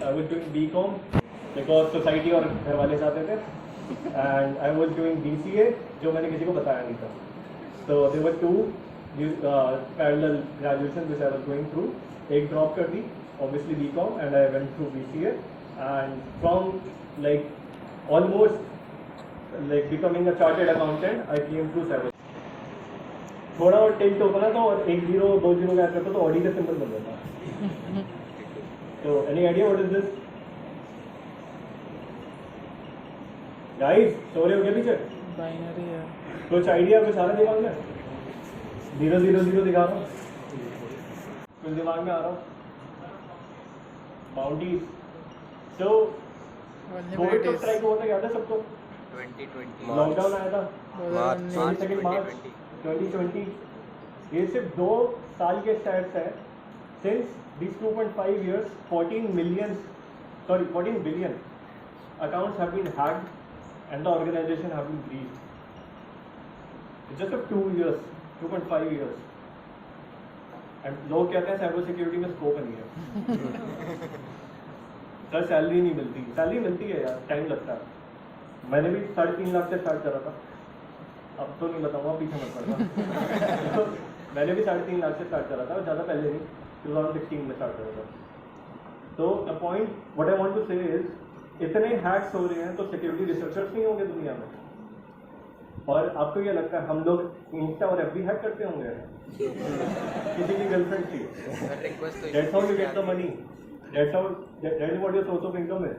I was doing BCom because society और घर वाले चाहते थे, and I was doing BCA जो मैंने किसी को बताया नहीं था. So there were two parallel graduations which I was going through. एक drop कर दी, obviously BCom, and I went through BCA, and from like almost like becoming a chartered accountant, I came through 7. थोड़ा और tilt होता ना तो और 1 0 2 0 क्या करता तो ऑडी का सिंबल बन जाता. तो any idea what is this guys? सो रहे हो क्या पीछे? बाइनरी है. कुछ आइडिया कुछ आ रहा दिमाग में? 0 0 0 दिखा रहा हूँ, कुछ दिमाग में आ रहा हूँ. बाउंड्रीज. तो कोविड का स्ट्राइक हुआ था, याद है सबको? 2020 लॉकडाउन आया था मार्च 22 2020. ये सिर्फ 2 साल के स्टैट्स है. Since these 2.5 years 14 billion accounts have been hacked and the organization have been breached. It's just of 2 years, 2.5 years. And लोग कहते हैं साइबर सिक्योरिटी में स्कोप नहीं है. सर सैलरी नहीं मिलती. सैलरी मिलती है यार, टाइम लगता है. मैंने भी 3.5 लाख से स्टार्ट करा था. अब तो नहीं बताऊंगा, पीछे मत पड़ना. तो मैंने भी 3.5 लाख से स्टार्ट करा था, ज़्यादा पहले नहीं, 2016 में स्टार्ट करा था. तो the point what I want to say is, इतने हैक्स हो रहे हैं तो सिक्योरिटी रिसर्चर्स नहीं होंगे दुनिया में. और आपको ये लगता है हम लोग इंस्टा और एफबी हैक करते होंगे? किसी की गर्लफ्रेंड थी. That's how you get the money. That's how that is what your source of income is.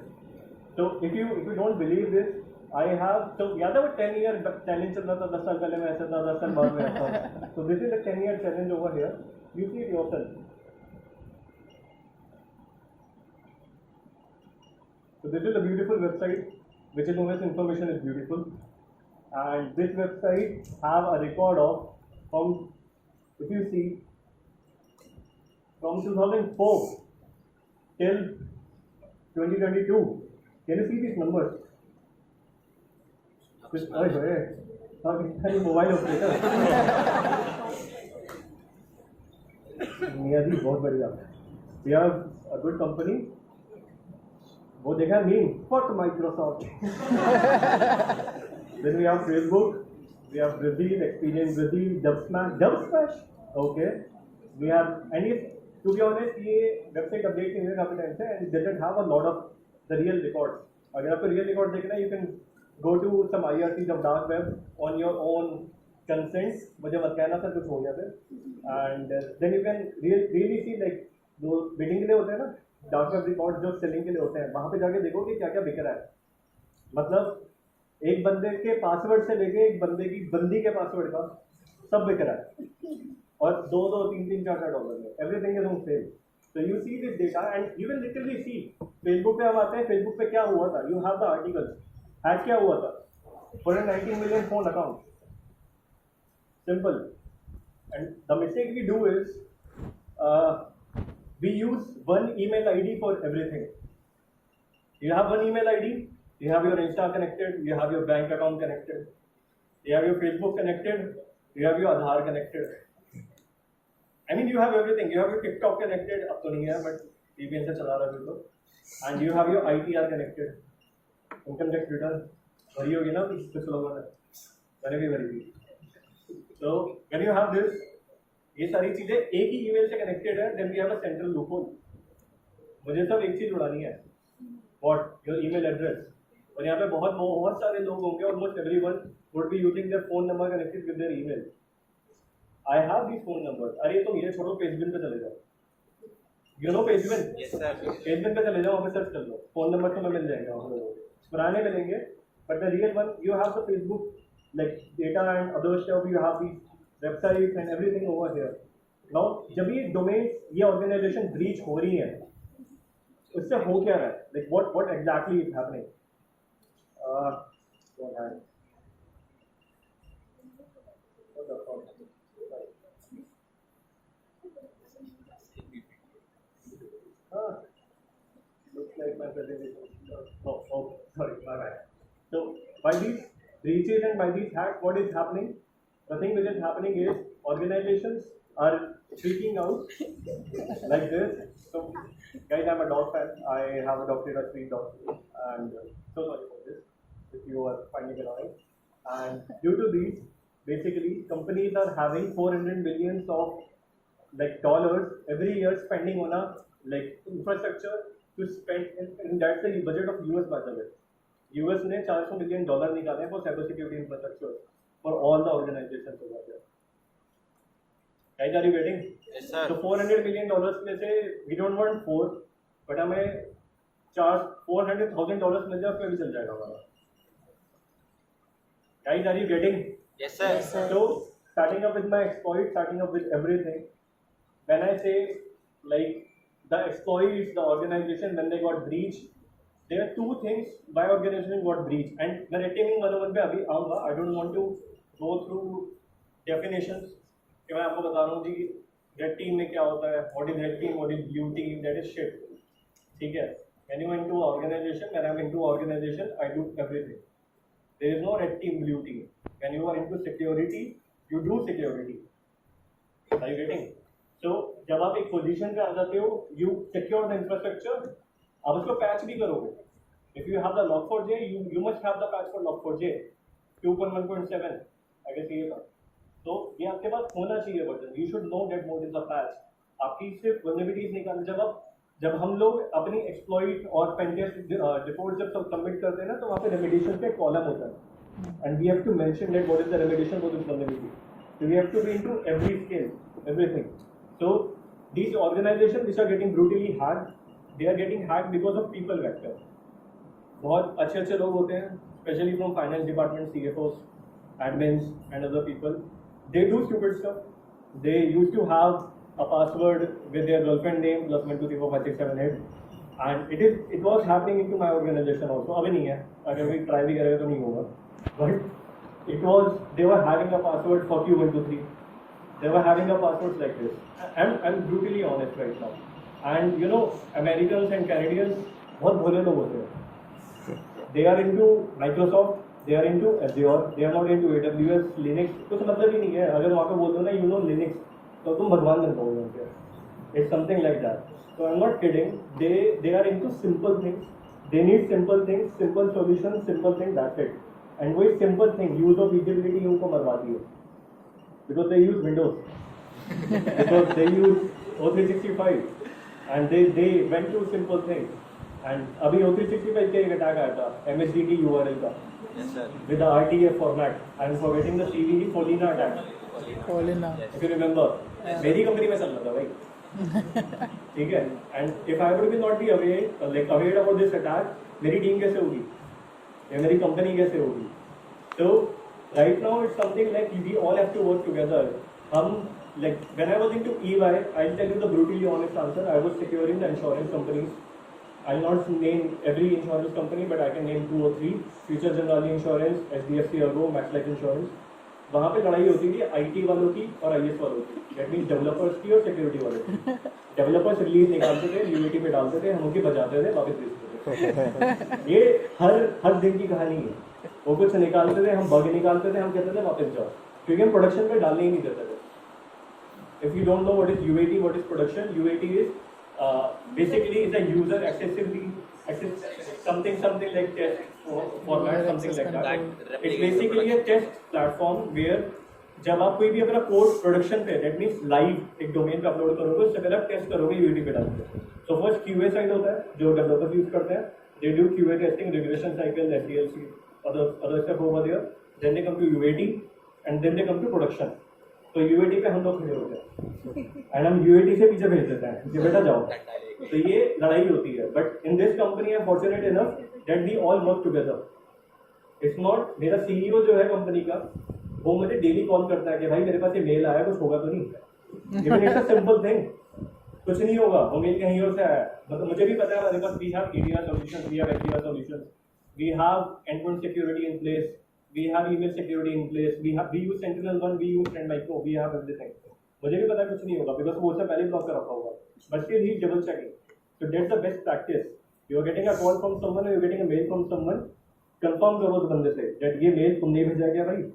तो if you don't believe this, I have, तो याद है वो 10 ईयर चैलेंज चल रहा था, 10 साल पहले में ऐसा था, 10 साल बाद में ऐसा था. तो this is a 10 year challenge over here. You see it yourself. So this is a beautiful website which is always information is beautiful, and this website have a record of from, if you see, from 2004 till 2022. Can you see these numbers? Mobile operator मियाँ जी बहुत बढ़िया. We have a good company. वो देखा meme, fuck Microsoft. Then we have Facebook, we have Brazil, Experience Brazil, Dubsmash, okay. We have, and if to be honest ये website update नहीं हुई काफी time से, and it doesn't have a lot of the real records. अगर आपको real record देखना है, you can go to some IRCs of dark web on your own consent. मुझे मत कहना सर कुछ हो गया फिर. And then you can really see like जो बिडिंग के लिए होते हैं ना, डार्क वेब रिकॉर्ड जो सेलिंग के लिए होते हैं, वहाँ पे जाके देखो कि क्या क्या बिक रहा है. मतलब एक बंदे के पासवर्ड से लेके एक बंदे की बंदी के पासवर्ड का सब बिक रहा है, और 2 3 4 डॉलर में एवरीथिंग इज ऑन सेल. तो you see this data and you will literally see. Facebook पे हम आते हैं, फेसबुक पे क्या हुआ था, you have the articles. Hack क्या हुआ था? 19 million phone account. Simple. And the mistake we do is we use one email ID for everything. You have one email ID, you have your Insta connected, you have your bank account connected, you have your Facebook connected, you have your Aadhaar connected. I mean you have everything. You have your TikTok connected, अब तो नहीं है but VPN से चला रहा है तो. And you have your ITR connected. Income tax return भरी होगी ना कुछ लोगों ने, मैंने भी भरी थी. So when you have this, ये सारी चीजें एक ही ईमेल से कनेक्टेड है, then we have a central loophole. मुझे सब एक चीज उड़ानी है, व्हाट योर ईमेल एड्रेस. और यहाँ पे बहुत सारे लोग होंगे, almost everyone would be using their phone number connected with their email. I have this phone number. अरे तो मेरे छोड़ो, पेजबिन पे चले जाओ. You know Pastebin? Yes sir. Pastebin पे चले जाओ, वहाँ पे सर्च कर लो, फोन नंबर तो मिल जाएगा वहाँ पे. पुराने मिलेंगे, but the real one you have the Facebook like data and other stuff. You have the website and everything over here. Now जब ये डोमेन, ये ऑर्गेनाइजेशन ब्रीच हो रही है, उससे हो क्या रहा है, like what exactly is happening. looks like my presentation. Oh, sorry, my bad. So by these breaches and by these hacks, what is happening? The thing which is happening is organizations are freaking out like this. So, guys, I'm a dog fan. I have adopted a street dog, and so sorry for this if you are finding it annoying. And due to these, basically, companies are having 400 billions of like dollars every year spending on a like infrastructure to spend, and that's the budget of US by the way. US ने $400 billion निकाले हैं for cyber security infrastructure for all the organizations over there. Guys, are you getting? Yes, sir. So $400 million में से we don't want 4, but हमें $400,000 मिल जाए उसमें भी चल जाएगा हमारा. Guys, are you getting? Yes, sir. Yes, sir. So starting up with my exploit, starting up with everything. When I say like the exploits, the organization when they got breached, there are two things why organization got breached. And the red teaming 101 पे अभी आऊँगा. I don't want to go through definitions. कि मैं आपको बता रहा हूँ कि red team में क्या होता है, what is red team, what is blue team, that is shit. ठीक है? When you into organization, when I'm into organization, I do everything. There is no red team, blue team. When you are into security, you do security. Are you getting? So जब आप एक position पे आ जाते हो, you secure the infrastructure. आप उसको patch भी करोगे. If you have the log4j, you must have the patch for log4j 2.1.7. I guess ये था. तो ये आपके पास होना चाहिए version. You should know that what is the patch. आपकी सिर्फ vulnerabilities निकालने जब हम लोग अपनी exploit और pentest report जब सबमिट करते हैं ना, तो वहाँ पे remediation का कॉलम होता है. And we have to mention that what is the remediation for this vulnerability. So we have to be into every scale, everything. So these organizations which are getting brutally hacked, they are getting hacked because of people vector. बहुत अच्छे लोग होते हैं, especially from finance department, CFOs, admins and other people. They do stupid stuff. They used to have a password with their girlfriend name plus 1 2 3 4 5 6 7 8, and it was happening into my organization also. अभी नहीं है, अगर भी try भी करेगा तो नहीं होगा. But it was, they were having a password for Q1 2 3. They were having a password like this. I'm brutally honest right now. And you know, Americans and Canadians बहुत भोले लोग होते हैं. They are into Microsoft, they are into Azure, they are not into AWS, Linux. कुछ मतलब ही नहीं है. अगर वहाँ पे बोल दो ना, you know Linux, तो तुम भगवान बन पाओगे उनके. It's something like that. So I'm not kidding. They are into simple things. They need simple things, simple solutions, simple things. That's it. And वही simple thing, use of visibility उनको मरवाती है. Because they use Windows. Because they use O365. And they went to simple things. And अभी O365 का एक attack आया था, MSDT URL का. Yes, sir. With the RTA format. I'm forgetting the CVE Folina attack. Polina. If you remember, मेरी company में चल रहा था भाई. ठीक है. And if I would be not be aware about this attack, मेरी टीम कैसे होगी? या मेरी कंपनी कैसे होगी? So right now it's something like we all have to work together. Like when I was into EY, I'll tell you the brutally honest answer. I was securing the insurance companies. I'll not name every insurance company, but I can name 2 or 3. Future Generali Insurance, SDFC Ergo, Max Life Insurance. वहाँ पे लड़ाई होती थी IT वालों की और IS वालों की. That means डेवलपर्स की और सिक्योरिटी वालों की. डेवलपर्स रिलीज निकालते थे, UAT पे डालते थे, हम उनकी बजाते थे, वापस भेजते थे. ये हर दिन की कहानी है. वो कुछ निकालते थे, हम बग निकालते थे, हम कहते थे वापस जाओ, क्योंकि हम प्रोडक्शन पे डालने ही नहीं देते थे. If you don't know what is UAT, what is production, UAT is basically is a user something like test format, something like that. It's basically a test platform where जब आप कोई भी अपना कोड प्रोडक्शन पे, that means live एक domain पे upload करोगे, उससे पहले आप टेस्ट करोगे UAT पे डाल के. So first QA साइड होता है जो डेवलपर्स यूज करते हैं. They do QA testing, regression cycle, SDLC, other stuff over there. Then they come to UAT and then they come to production. तो UAT पे हम लोग खड़े होते हैं एंड हम UAT से पीछे भेज देते हैं कि बेटा जाओ. तो ये लड़ाई होती है. But in this company I am fortunate enough that we all work together. It's not, मेरा CEO जो है कंपनी का, वो मुझे डेली कॉल करता है कि भाई मेरे पास ये मेल आया, कुछ होगा तो नहीं. Even it's a simple thing, कुछ नहीं होगा, वो मेल कहीं और से आया. मतलब मुझे भी पता है हमारे पास we have EDR solutions, we have XDR solutions, we have endpoint security in place, we have email security in place, we use Sentinel-1, we use Trend-Micro, we have everything. मुझे भी पता है कुछ नहीं होगा because वो उससे पहले ब्लॉक कर रखा होगा. But still he is double checking. So that's the best practice. You are getting a call from someone or you are getting a mail from someone, confirm करो उस बंदे से that ये mail तुमने भेजा क्या भाई?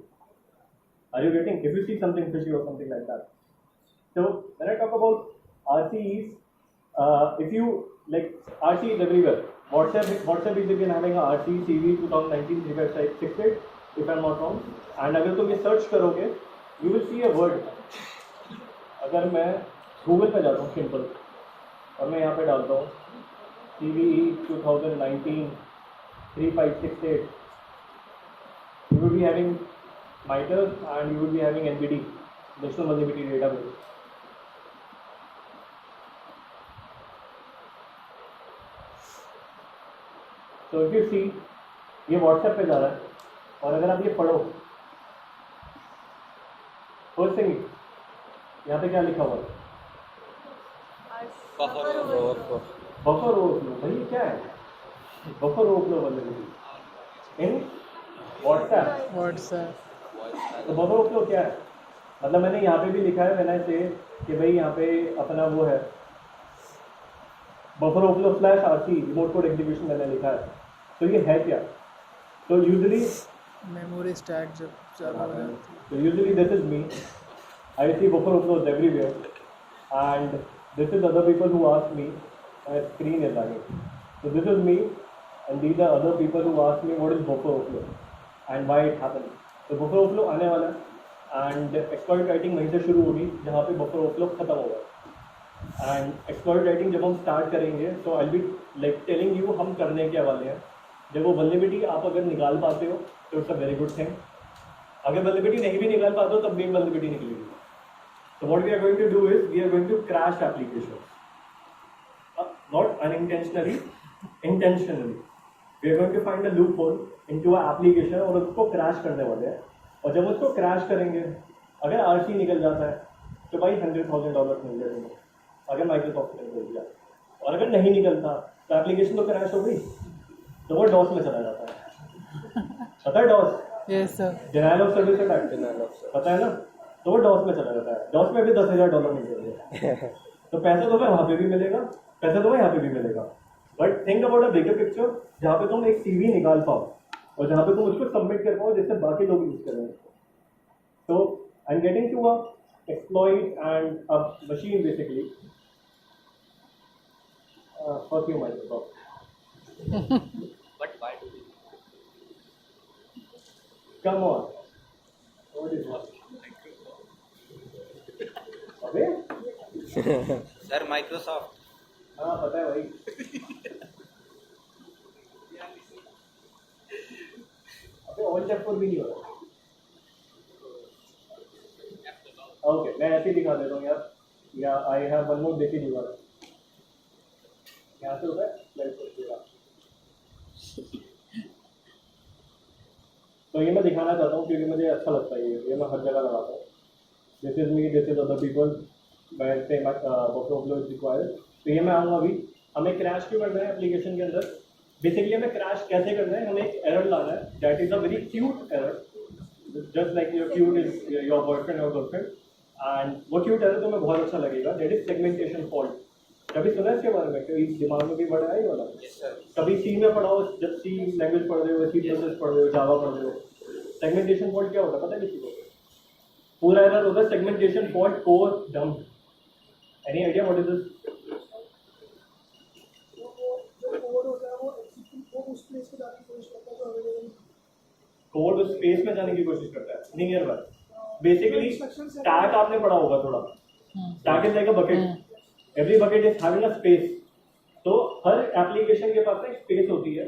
Are you getting? If you see something fishy or something like that. So when I talk about RCEs, if you like RC is everywhere. WhatsApp is again having a RC CV 2019 3568 if I'm not wrong. And अगर तुम ये search करोगे, you will see a word. अगर मैं Google पे जाता हूँ simple और मैं यहाँ पे डालता हूँ CVE 2019 3568, you will be having MITRE and you will be having NVD, National Vulnerability Database. तो if you see, ये WhatsApp पे जा रहा है और अगर आप ये पढ़ो, फर्स्ट थिंग यहाँ पे क्या लिखा हुआ है? Buffer overflow. भाई क्या है बफर ओवरफ्लो वल्नरेबिलिटी इन व्हाट्सएप? तो बफर ओवरफ्लो क्या है? मतलब मैंने यहाँ पे भी लिखा है, मैंने से कि भाई यहाँ पे अपना वो है buffer overflow slash RC remote code execution मैंने लिखा है। तो ये है क्या? तो यूजुअली मेमोरी स्टैक जब ज़्यादा हो जाती है, so usually this is me. I see buffer overflows everywhere, and this is other people who ask me. My screen is lagging. So this is me, and these are other people who ask me what is buffer overflow and why it happens. तो buffer overflow आने वाला है, and exploit writing वहीं से शुरू होगी जहाँ पे buffer overflow खत्म होगा. And exploit writing जब हम start करेंगे, so I'll be like telling you हम करने क्या वाले हैं. जब वो vulnerability आप अगर निकाल पाते हो, तो it's a very good thing. अगर vulnerability नहीं भी निकाल पाते हो तब भी vulnerability निकलेगी. So what we are going to do is we are going to crash applications, not unintentionally, intentionally. We are going to find a loophole into an application और उसको crash करने वाले हैं. और जब उसको crash करेंगे, अगर RC निकल जाता है तो भाई $100,000 मिल जाएंगे अगर Microsoft ने बोल दिया. और अगर नहीं निकलता तो एप्लीकेशन तो क्रैश हो गई, तो वो डॉस में चला जाता है. पता है DOS? Yes sir, denial of service attack, पता है ना? तो वो डॉस में चला जाता है. डॉस में भी $10,000 मिल जाएंगे. तो पैसा तो वहाँ पे भी मिलेगा, पैसा तो यहाँ पे भी मिलेगा. But think about a bigger picture जहाँ पे तुम एक CV निकाल पाओ और जहाँ पे तुम उसको सबमिट कर पाओ जिससे बाकी लोग यूज करें. तो I am getting to a exploit and a machine basically. Fuck you Microsoft. But why do we? Come on. What is that? अबे? Sir, Microsoft. हाँ पता है भाई. अबे ऑल चेक पर भी नहीं हो रहा. ओके मैं ऐसे ही दिखा देता हूँ यार. या आई हैव वन मोर देखी जुगाड़. यहाँ से होता है लाइट को जुगाड़. तो ये मैं दिखाना चाहता हूँ क्योंकि मुझे अच्छा लगता है. ये मैं हर जगह लगाता हूँ. This is me, this is other people, where say buffer overflow is required. तो ये मैं आऊँगा अभी. हमें क्रैश क्यों करना है एप्लीकेशन के अंदर? बेसिकली हमें क्रैश कैसे करना है? हमें एक एरर लाना है. That is a very cute error, just like your cute is your boyfriend और गर्लफ्रेंड. एंड वो क्यूट एरर तुम्हें बहुत अच्छा लगेगा. That is segmentation fault. कभी सुना है इसके बारे में? कभी दिमाग में भी पढ़ा है ये वाला? Yes, sir. कभी सी में पढ़ा हो, जब सी लैंग्वेज पढ़ रहे हो, सी प्रोसेस पढ़ रहे हो, जावा पढ़ रहे हो. सेगमेंटेशन फॉल्ट क्या होता है पता है किसी को? पूरा एरर होता है segmentation fault core dump. Any idea what is this? Code उस स्पेस में जाने की कोशिश करता है. नहीं यार बात बेसिकली स्टैक आपने पढ़ा होगा थोड़ा. Stack is like a bucket. Every bucket is having a space. तो हर एप्लीकेशन के पास ना एक स्पेस होती है.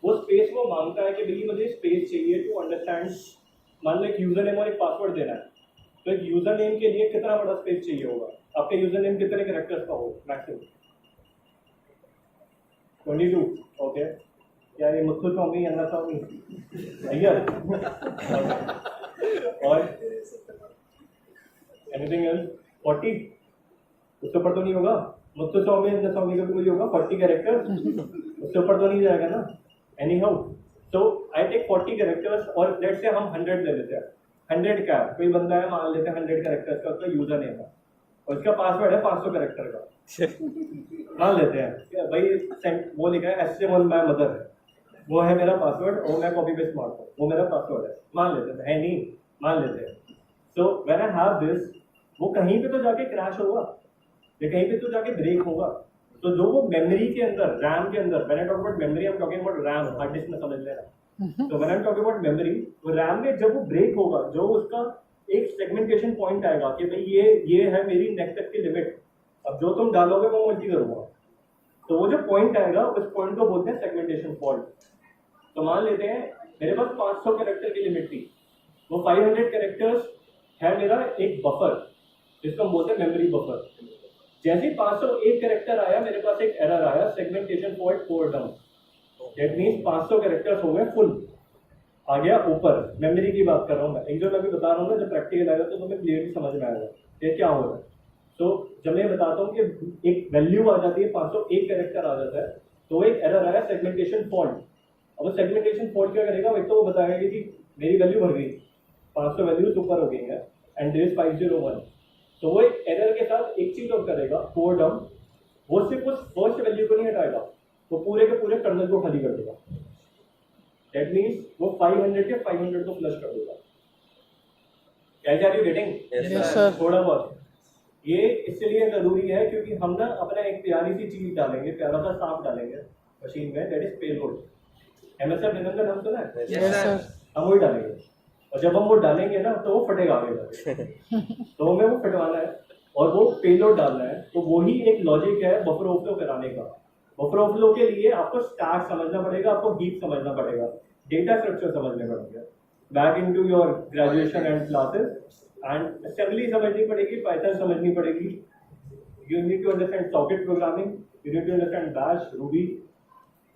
वो स्पेस वो मांगता है कि भाई मुझे स्पेस चाहिए टू अंडरस्टैंड. मान लो एक यूजर नेम और एक पासवर्ड देना है. तो एक यूजर नेम के लिए कितना बड़ा स्पेस चाहिए होगा? आपके यूजर नेम कितने कैरेक्टर्स का हो मैक्सिमम? 22. ओके. क्या ये मुत्थु स्वामी अन्ना स्वामी अय्यर? और एनीथिंग एल्स? 40? उससे ऊपर तो नहीं होगा. मुत्थु स्वामी अन्ना स्वामी का भी कोई होगा 40 कैरेक्टर्स. उससे ऊपर तो नहीं जाएगा ना. Anyhow so I take 40 characters और लेट्स से हम 100 ले लेते हैं. 100 क्या? कोई बंदा है मान लेते हैं 100 कैरेक्टर्स का, उसका यूजर नेम है और उसका पासवर्ड है 500 कैरेक्टर का. मान लेते हैं भाई वो लिखा है SJ1 माय मदर, वो है मेरा पासवर्ड और मैं कॉपी पेस्ट मारता हूँ, वो मेरा पासवर्ड है. मान लेते हैं, है नहीं, मान लेते हैं. So when I have this वो कहीं पे तो जाके क्रैश होगा या कहीं पे तो जाके ब्रेक होगा। तो जो वो मेमोरी के अंदर, रैम के अंदर, when I talk about memory I am talking about RAM, hard disk में समझ लेना। तो when I talk about memory, वो रैम में जब वो ब्रेक होगा, जो उसका एक सेगमेंटेशन पॉइंट आएगा कि भाई ये है मेरी नेक्स्ट तक की लिमिट, अब जो तुम डालोगे वो मल्टी करूंगा, तो वो जो पॉइंट आएगा उस पॉइंट को बोलते हैं सेगमेंटेशन फॉल्ट। तो मान लेते हैं मेरे पास 500 कैरेक्टर की लिमिट थी, वो 500 कैरेक्टर्स है मेरा एक बफर जिसको हम बोलते हैं मेमोरी बफर। जैसे ही 501 कैरेक्टर आया मेरे पास एक एरर आया, segmentation fault 4 down. That means 500 characters हो गए फुल, आ गया ऊपर। मेमोरी की बात कर रहा हूँ मैं, एक जो मैं अभी बता रहा हूँ ना, जब प्रैक्टिकल आएगा तो तुम्हें क्लियरली समझ में आएगा ये क्या हो रहा है। तो जब मैं बताता हूँ कि एक वैल्यू आ जाती है, 501 कैरेक्टर आ जाता है, तो एक एरर आया सेगमेंटेशन फॉल्ट। अब वो सेगमेंटेशन फॉल्ट क्या करेगा, एक तो वो बताएगा कि जी मेरी वैल्यू भर गई, 500 वैल्यूज ऊपर हो गई है एंड देयर इज 501। तो वो एक एरर के साथ एक चीज और करेगा, 4 डाउन, वो सिर्फ उस फर्स्ट वैल्यू को नहीं हटाएगा, वो पूरे के पूरे कर्नल को खाली कर देगा। दैट मीन्स वो 500 के 500 को फ्लश कर देगा। क्या are you getting? Yes, sir. थोड़ा बहुत ये इसलिए जरूरी है क्योंकि हम ना अपना एक प्यारी सी चीज डालेंगे, प्यारा सा सांप डालेंगे मशीन में, that is payload. MSR Niranjan नाम सुना है? Yes, sir. हम वही डालेंगे, और जब हम वो डालेंगे ना तो वो फटेगा आगे जाके। तो हमें वो फटवाना है और वो पेलोड डालना है। तो वही एक लॉजिक है बफर ओवरफ्लो कराने का। बफर ओवरफ्लो के लिए आपको स्टैक समझना पड़ेगा, आपको हीप समझना पड़ेगा, डेटा स्ट्रक्चर समझने पड़ेंगे, back into your graduation and classes, and assembly समझनी पड़ेगी, पाइथन समझनी पड़ेगी, you need to understand socket programming, you need to understand bash, Ruby,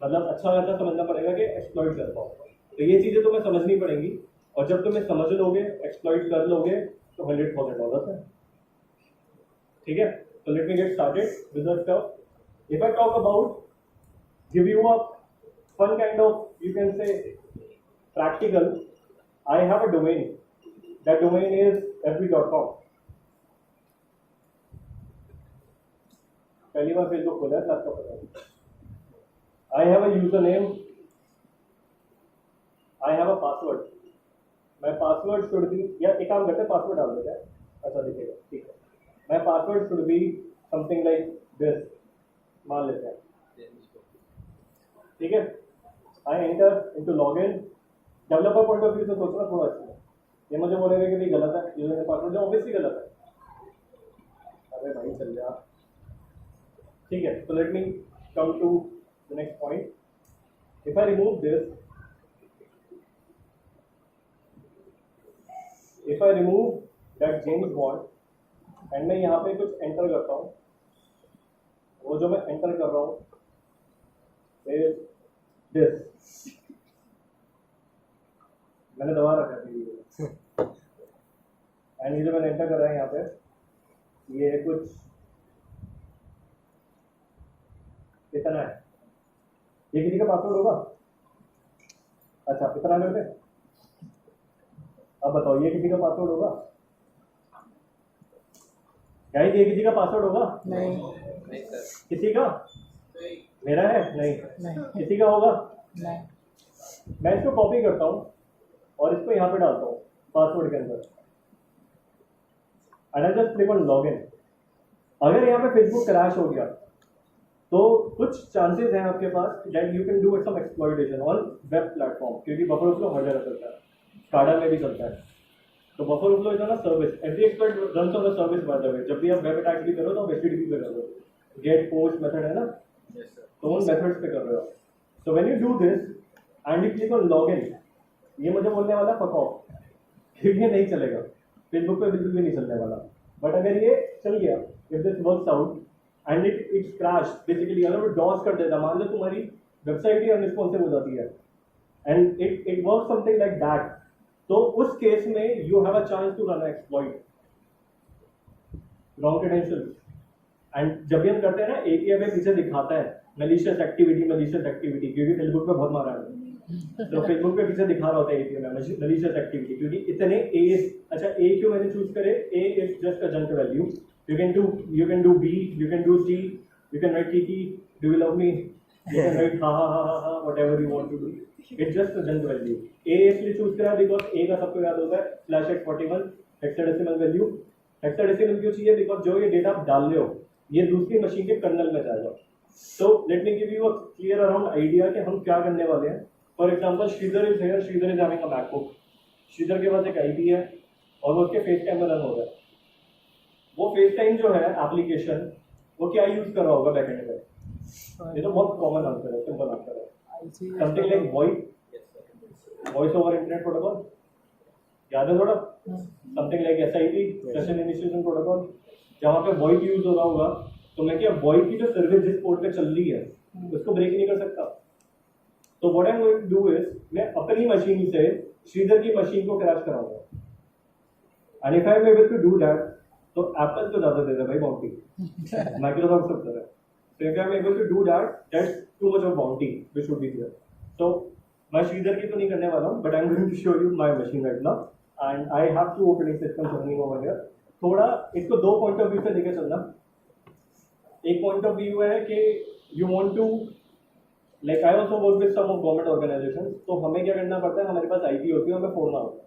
मतलब अच्छा खासा समझना पड़ेगा कि एक्सप्लॉइट कर पाओ। तो ये चीजें तुम्हें समझनी पड़ेंगी, और जब तुम्हें समझ लोगे, एक्सप्लॉइट कर लोगे, तो $100,000 है। ठीक है, तो let me get started with the stuff. If I talk about give you a fun kind of, you can say practical, I have a domain. That domain is fb.com. पहली बार फेसबुक खोला है, आपको पता है। I have a username. I have a password. My password should be, या एक काम करते हैं, पासवर्ड डाल देते हैं, अच्छा दिखेगा, ठीक है। My password should be something like this, मान लेते हैं, ठीक है। I enter into login. Developer point of view से सोचना थोड़ा अच्छा है। ये मुझे बोलेगा कि भाई गलत है, यूजर पासवर्ड, जो ऑब्वियसली गलत है। अरे भाई चल जा, ठीक है। तो let me come to the next point. If I remove this, if I remove that James Bond and मैं यहाँ पे कुछ एंटर करता हूँ, वो जो मैं एंटर कर रहा हूँ इज दिस, मैंने दबा रखा है एंड ये जो मैंने एंटर कर रहा है यहाँ पे, ये कुछ इतना है। ये किसी का पासवर्ड होगा? अच्छा, इतना करते। अब बताओ, ये किसी का पासवर्ड होगा? क्या ये किसी का पासवर्ड होगा? नहीं। किसी का? मेरा है? नहीं। किसी का होगा? नहीं। मैं इसको कॉपी करता हूँ और इसको यहाँ पे डालता हूँ पासवर्ड के अंदर, and I just click on login. अगर यहाँ पे फेसबुक क्रैश हो गया तो कुछ चांसेस हैं आपके पास that you can do some exploitation on web platform, क्योंकि बफर ओवरफ्लो हर जगह चलता है, स्काडा में भी चलता है। तो buffer overflow is on a service, every expert runs on a service by the way. जब भी आप वेब अटैक भी करो तो आप एचटीटीपी पे कर रहे हो, गेट पोस्ट मेथड है ना, तो उन मेथड्स पे कर रहे हो। So when you do this and you click on login, ये मुझे बोलने वाला फक ऑफ, क्योंकि ये नहीं चलेगा, फेसबुक पे बिल्कुल भी नहीं चलने वाला। बट अगर ये चल गया, if this works out and it's crash, basically अगर वो डॉस कर देता, मान लो तुम्हारी वेबसाइट ही अनरिस्पॉन्सिव हो जाती है and it work something like that, तो उस केस में you have a chance to run exploit wrong credentials. And जब भी हम करते हैं ना, एपीआई में पीछे दिखाता है मैलिशियस एक्टिविटी, क्योंकि फेसबुक पे बहुत मारा है, तो फेसबुक पे पीछे दिखा रहा होता है एपीआई में मैलिशियस एक्टिविटी, क्योंकि इतने ए, अच्छा ए क्यों मैंने चूज करे, A is just a junk value, you can do B, you can do C, you can write Kiki, do you love me, you can write ha, whatever you want to do, it's just a junk value। A इसलिए choose करा because A का सबको याद होता है /x41 hexadecimal value, hexadecimal क्यों चाहिए? Because जो ये डेटा आप डाल रहे हो ये दूसरी मशीन के कर्नल में जाएगा. So let me give you a clear around idea कि हम क्या करने वाले हैं. For example, Sridhar is here. Sridhar is having a MacBook. Sridhar के पास एक IP है और वो उसके FaceTime में रन हो रहा है. वो FaceTime जो है एप्लीकेशन वो क्या यूज कर रहा होगा बैकएंड में? ये तो बहुत कॉमन आंसर है, सिंपल आंसर है. Something like voice over internet protocol. याद है थोड़ा? Something like SIP, session initiation protocol, जहाँ पे वॉइस यूज हो रहा होगा. तो मैं क्या वॉइस की जो सर्विस जिस पोर्ट पे चल रही है उसको ब्रेक नहीं कर सकता. तो what I am going to do is मैं अपनी मशीन से श्रीधर की मशीन को क्रैश कराऊंगा. And if I am able to do that तो एप्पल तो ज्यादा दे दे भाई बाउंटी, माइक्रोसॉफ्ट सब दे रहा है. So if I am able to do that, that's too much of bounty which should be there. So मैं श्रीधर की तो नहीं करने वाला हूँ, but I'm going to show you my machine right now, and I have two operating systems running over here. थोड़ा इसको दो पॉइंट ऑफ व्यू से लेके चलना. एक पॉइंट ऑफ व्यू है कि you want to like I also work with some of government organisations. तो हमें क्या करना पड़ता है? हमारे पास आईपी होती है, हमें फोड़ना होता है.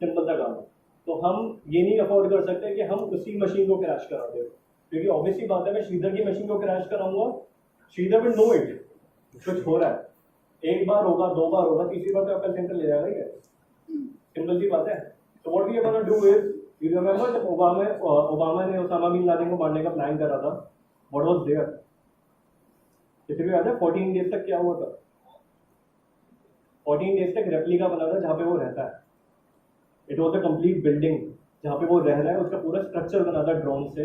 सिंपल सा काम है. तो हम ये नहीं अफोर्ड कर सकते कि हम उसी मशीन को क्रैश करा दें, क्योंकि ऑब्वियसली बात है मैं श्रीधर की मशीन को क्रैश कराऊंगा, श्रीधर विल नो इट कुछ हो रहा है. एक बार होगा, दो बार होगा, तीसरी बार तो एप्पल सेंटर ले जाएगा. ये सिंपल सी बात है. तो what we are gonna do is, you remember जब ओबामा ने ओसामा बिन लादेन को मारने का प्लान करा था, व्हाट वाज देयर? किसी को याद है 14 डेज तक क्या हुआ था? 14 डेज तक रेप्लिका बना था जहाँ पे वो रहता है. It was a complete building जहाँ पे वो रह रहा है, उसका पूरा स्ट्रक्चर बना था ड्रोन से.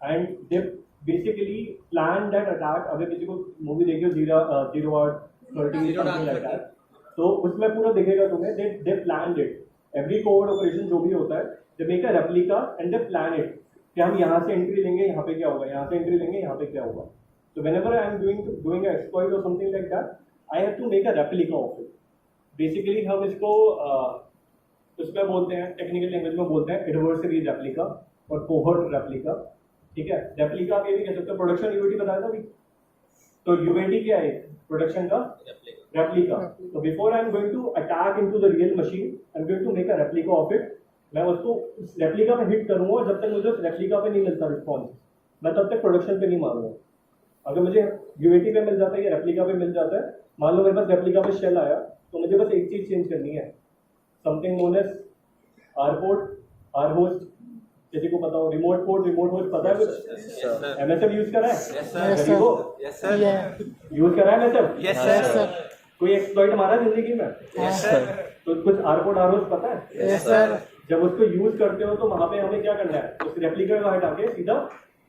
And they basically plan that attack. अगर किसी को मूवी देखी हो 0-30 समथिंग लाइक दैट, तो उसमें पूरा दिखेगा तुम्हें. They planned it. Every code operation जो भी होता है, they make a replica and they plan it कि हम यहाँ से एंट्री लेंगे, यहाँ पे क्या होगा, यहाँ से एंट्री लेंगे, यहाँ पे क्या होगा. So whenever I am doing an exploit or something like that, I have to make a replica of it. Basically हम इसको उसमें बोलते हैं, टेक्निकल लैंग्वेज में बोलते हैं एडवर्सरी रेप्लिका और कोहर्ट रेप्लिका. ठीक है. रेप्लिका आप ये भी कह सकते हो. प्रोडक्शन यूएटी बताया था अभी. तो यूएटी क्या है? प्रोडक्शन का रेप्लिका. तो before I am going to attack into the real machine, I am going to make a replica of it. मैं उसको रेप्लिका पे हिट करूंगा. जब तक मुझे उस रेप्लिका पे नहीं मिलता रिस्पॉन्स, मैं तब तक प्रोडक्शन पे नहीं मारूंगा. अगर मुझे यूएटी पे मिल जाता है या रेप्लिका पे मिल जाता है, मान लो मेरे पास रेप्लिका पे शेल आया, तो मुझे बस एक चीज चेंज करनी है, something known as rport, rhost. किसी को पता हो? रिमोट पोर्ट, रिमोट होस्ट पता है कुछ? एमएसएफ यूज करा है? Yes sir. यूज करा है एमएसएफ? Yes sir. कोई एक्सप्लॉइट मारा है जिंदगी में? Yes sir. तो कुछ आर पोर्ट, आर होस्ट पता है? Yes sir. जब उसको यूज करते हो तो वहां पे हमें क्या करना है? उस रेप्लिका को हटा के सीधा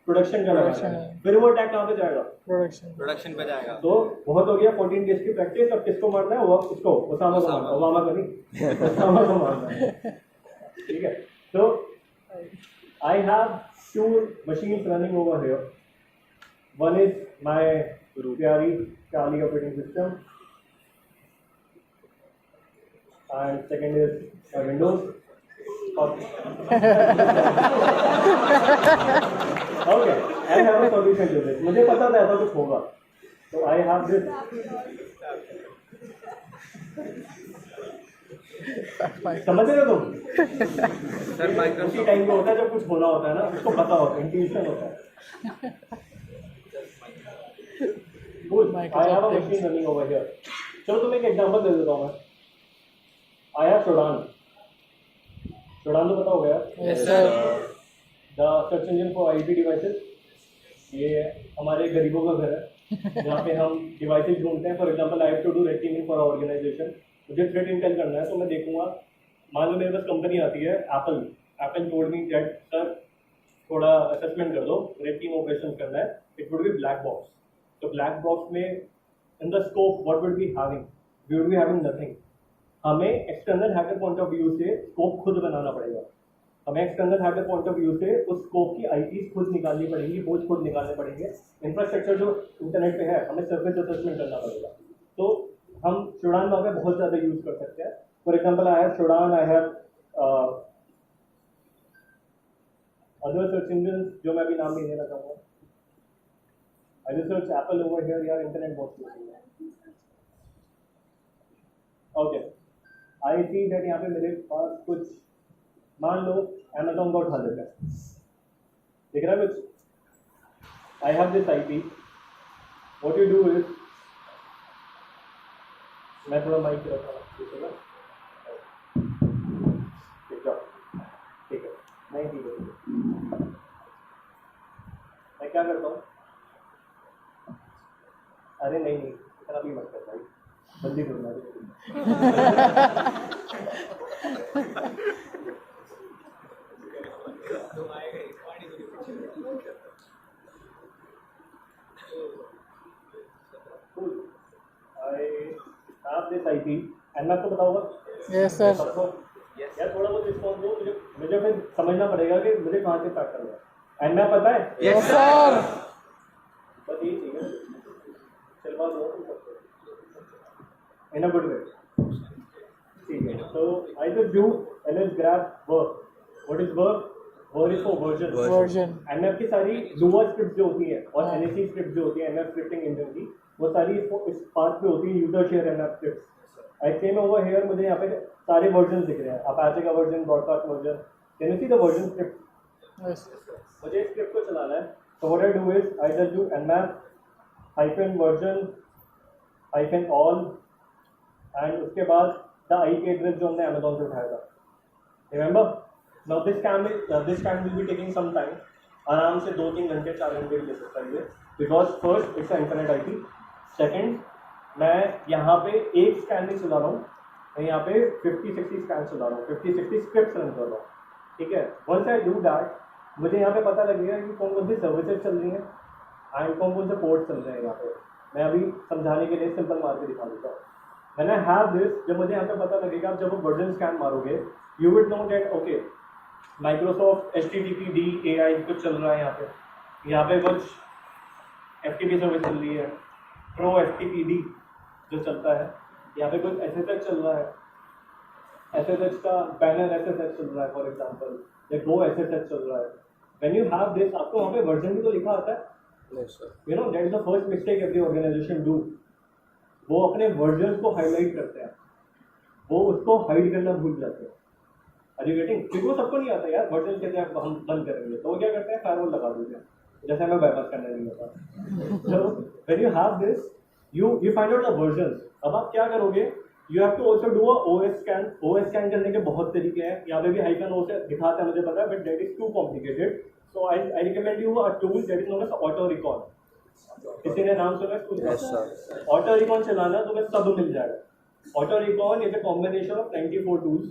प्रोडक्शन का लगाना है. फिर वो अटैक कहाँ पे जाएगा? प्रोडक्शन पे जाएगा. तो बहुत हो गया 14 डेज की प्रैक्टिस. अब किसको मारना है? वो उसको ओसामा को मारना है. ओबामा को नहीं, ओसामा को मारना है. ठीक है. तो I have two machines running over here. One is my प्यारी Kali operating system, and second is my Windows. Okay, I have a solution to this. मुझे पता था ऐसा कुछ होगा, तो I have this. समझ रहे हो तुम? सर माइक्रोसॉफ्ट उसी टाइम पे होता है जब कुछ होना होता है ना, उसको पता होता है, इंट्यूशन होता है. Good. I have a machine running over here. चलो तुम्हें एक एग्जांपल दे देता हूँ मैं. I have Shodan. Shodan तो पता होगा यार? Yes sir. The search engine for IoT devices. ये हमारे गरीबों का घर है जहाँ पे हम डिवाइसेज ढूंढते हैं. For example I have to do red teaming for organisation. मुझे थ्रेट इंटेल करना है, तो मैं देखूंगा. मान लो मेरे पास कंपनी आती है Apple told me that sir थोड़ा असेसमेंट कर दो, रेड टीम ऑपरेशन करना है. It would be black box. तो ब्लैक बॉक्स में in the scope what would be having? We would be having nothing. हमें external hacker point of view से scope खुद बनाना पड़ेगा. हमें external hacker point of view से उस स्कोप की आईपीज खुद निकालनी पड़ेंगी, होस्ट खुद निकालने पड़ेंगे. इंफ्रास्ट्रक्चर जो इंटरनेट पे है हमें सर्फेस असेसमेंट करना पड़ेगा. तो हम Shodan वहाँ पे बहुत ज़्यादा यूज कर सकते हैं. For example I have Shodan, I have other search engine जो मैं अभी नाम नहीं लेना चाहूँगा. I will search Apple over here. यार इंटरनेट बहुत स्लो है. Okay, I see that यहाँ पे मेरे पास कुछ मान लो Amazon का उठा लेते हैं, दिख रहा है कुछ? I have this IP. What you do is, मैं थोड़ा माइक रखा ठीक है ना? ठीक है, नहीं ठीक है। मैं क्या करता हूँ? अरे नहीं इतना भी मत कर भाई, जल्दी बोलना। I have this IP, and मैं आपको बताऊंगा। Yes, sir. यार थोड़ा बहुत रिस्पॉन्स दो, मुझे फिर समझना पड़ेगा कि मुझे कहाँ से स्टार्ट करना है। एंड मैं पता है? Yes, sir. बस यही चीज़ है। चल बात हो in a good way. ठीक है, so I just do and then grab verb. What is verb? Verb is for version. Version. NF की सारी Lua script जो होती है और NSE script जो होती है NF scripting engine की, वो सारी इस पार्ट पे होती है user share NF scripts. I came over here, मुझे यहाँ पे सारे वर्जन दिख रहे हैं, Apache का version, broadcast version, can you see the version script? Yes. मुझे इस स्क्रिप्ट को चलाना है, so what I do is I just do nmap hyphen version hyphen all and उसके बाद the IP address जो हमने Amazon से उठाया था, remember? Now this can will be taking some time, आराम से 2-3 घंटे 4 घंटे ले सकता है, because first it's an internet IP, second मैं यहाँ पे एक स्कैन नहीं चला रहा हूँ, मैं यहाँ पे 50-60 स्कैन चला रहा हूँ, 50-60 स्क्रिप्ट रन कर रहा हूँ, ठीक है? वंस आई डू दैट, मुझे यहाँ पे पता लगेगा कि कौन कौन सी सर्विसेज चल रही हैं एंड कौन कौन से पोर्ट चल रहे हैं यहाँ पे। मैं अभी समझाने के लिए सिंपल मार के दिखा देता हूँ। मैंने हैव दिस, जब मुझे यहाँ पे पता लगेगा, आप जब वो वर्जन स्कैन मारोगे, you will know that okay Microsoft HTTPD AI कुछ चल रहा है यहाँ पे कुछ FTP सर्विस चल रही है, प्रो FTPD जो चलता है, यहाँ पे कुछ SSH चल रहा है, SSH का बैनर SSH चल रहा है फॉर एग्जांपल, या Go SSH चल रहा है। व्हेन यू हैव दिस, आपको वहाँ पे वर्जन भी तो लिखा आता है, you know that is the first mistake every organisation do. वो अपने वर्जन को हाईलाइट करते हैं, वो उसको हाइड करना भूल जाते हैं। Are you getting? क्योंकि वो सबको नहीं आता यार, वर्जन कैसे हम बंद करेंगे, तो वो क्या करते हैं, फायरवॉल लगा देते हैं, जैसे हमें बाईपास करना नहीं होता। So when you have this, you find out the versions। अब आप क्या करोगे, you have to also do a OS scan। OS scan करने के बहुत तरीके हैं, यहाँ पे भी हाइफन O से दिखाता है मुझे पता है, but that is too complicated, so I recommend you a tool that is known as auto recon। किसी ने नाम सुना है? ऑटो रिकॉन चलाना तो मैं सब मिल जाएगा। Auto recon is a combination of 94 tools.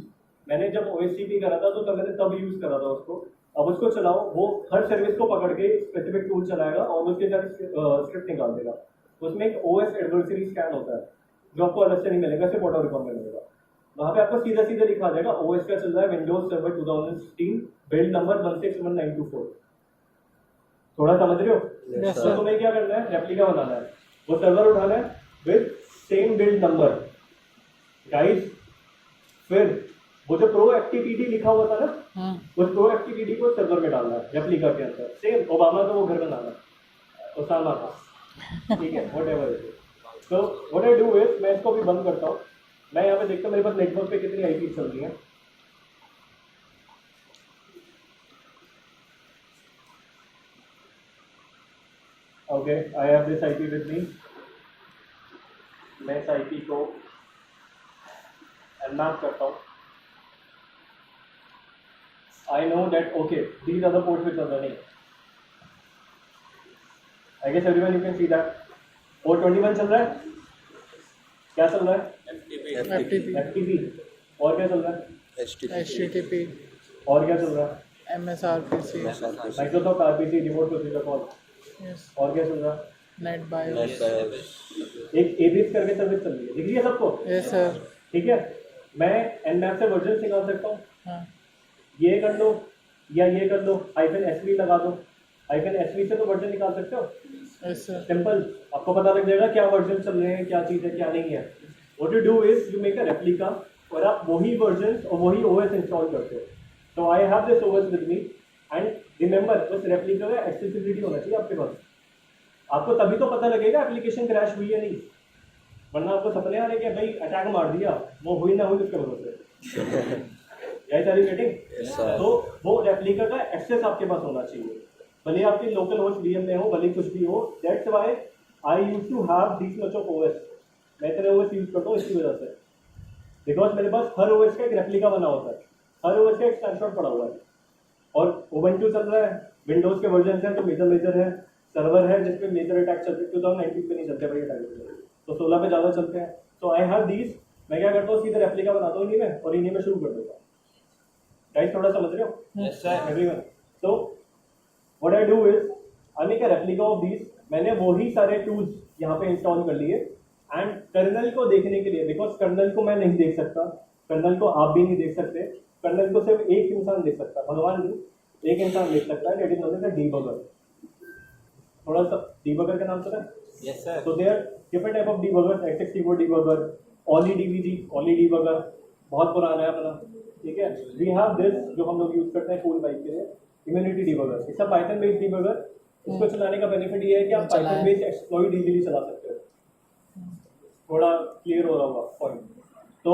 मैंने जब OSCP करा था तो तब मैंने तब यूज करा था उसको। अब उसको चलाओ, वो हर सर्विस को पकड़ के स्पेसिफिक टूल चलाएगा और उसके साथ स्क्रिप्ट निकाल देगा। उसमें एक OS एडवर्सरी स्कैन होता है जो आपको अलग से नहीं मिलेगा, सिर्फ ऑटो रिकॉन में मिलेगा। वहाँ पे आपको सीधा सीधा लिखा जाएगा OS का चल रहा है विंडोज सर्वर 2016 बिल्ड नंबर 161924। थोड़ा समझ रहे हो? तो तुम्हें क्या करना है, रेप्लिका बनाना है, वो सर्वर उठाना है with same build number guys. फिर वो जो प्रो FTPD लिखा हुआ था ना, उस प्रो FTPD को सर्वर में डालना है रेप्लिका के अंदर। सेम ओबामा का वो घर बनाना, ओसामा का, ठीक है, whatever it is. So what I do is, मैं इसको भी बंद करता हूँ। मैं यहाँ पे देखता हूँ मेरे पास नेटवर्क पे कितनी IP चल रही है। Okay, I have this IP with me. मैं इस IP को मैप करता हूँ। I know that okay, these are the ports which are running. I guess everyone you can see that. Port 21 चल रहा है, क्या चल रहा है? FTP। और क्या चल रहा है? HTTP। और क्या चल रहा है? MSRPC। Microsoft RPC, remote procedure call. और क्या चल रहा है? NetBIOS। एक ABIS करके सर्विस चल रही है, दिख रही है सबको? Yes sir। ठीक है, मैं nmap से वर्जन निकाल सकता हूँ। हाँ। ये कर लो या ये कर लो, -SV लगा दो, -SV से तो वर्जन निकाल सकते हो। Yes sir। सिंपल, आपको पता लग जाएगा क्या वर्जन चल रहे हैं, क्या चीज़ है क्या नहीं है। What you do is you make a replica और आप वही वर्जन और वही OS इंस्टॉल करते हो। तो I have this OS with me and remember, उस रेप्लिका का एक्सेसिबिलिटी होना चाहिए आपके पास। आपको तभी तो पता लगेगा एप्लीकेशन क्रैश हुई है नहीं, वरना आपको सपने आ रहे कि भाई अटैक मार दिया, वो हुई ना हुई उसके भरोसे। Guys are you getting? Yes, sir. तो वो रेप्लिका का एक्सेस आपके पास होना चाहिए, भले आपकी लोकल होस्ट VM में हो, भले कुछ भी हो. That's why I used to have this much of OS. मैं इतने OS यूज करता हूँ इसकी वजह से, बिकॉज मेरे पास हर OS का एक रेप्लिका बना होता है, हर OS का एक स्नैपशॉट पड़ा हुआ है. और Ubuntu चल रहा है, विंडोज के वर्जन हैं तो मेजर है, सर्वर है जिसपे मेजर अटैक चलते हैं. 2019 पे नहीं चलते भाई अटैक, तो 16 पे ज़्यादा चलते हैं. तो आई हैव दीज. मैं क्या करता हूँ, सीधे रेप्लिका बनाता हूँ इन्हीं में और इन्हीं में शुरू कर देता हूँ. गाइस थोड़ा समझ रहे हो? Yes, sir. एवरीवन. तो what I do is I make a replica of these. मैंने वही सारे टूल्स यहाँ पे इंस्टॉल कर लिए एंड कर्नल को देखने के लिए, बिकॉज कर्नल को मैं नहीं देख सकता, कर्नल को आप भी नहीं देख सकते, कर्नल को सिर्फ एक इंसान देख सकता, भगवान जी एक इंसान देख सकता है. That is known as debugger. थोड़ा सा डीबगर का नाम सुना है? Yes, sir. So there are different type of debuggers, x64 debugger, Oli DBG, Oli debugger, बहुत पुराना है अपना, ठीक है. We have this जो हम लोग यूज करते हैं कूल बाइक के लिए, Immunity debugger. इसका Python based debugger. इसको चलाने का बेनिफिट ये है कि आप Python based exploit इजीली चला सकते हो. थोड़ा क्लियर हो रहा होगा पॉइंट. तो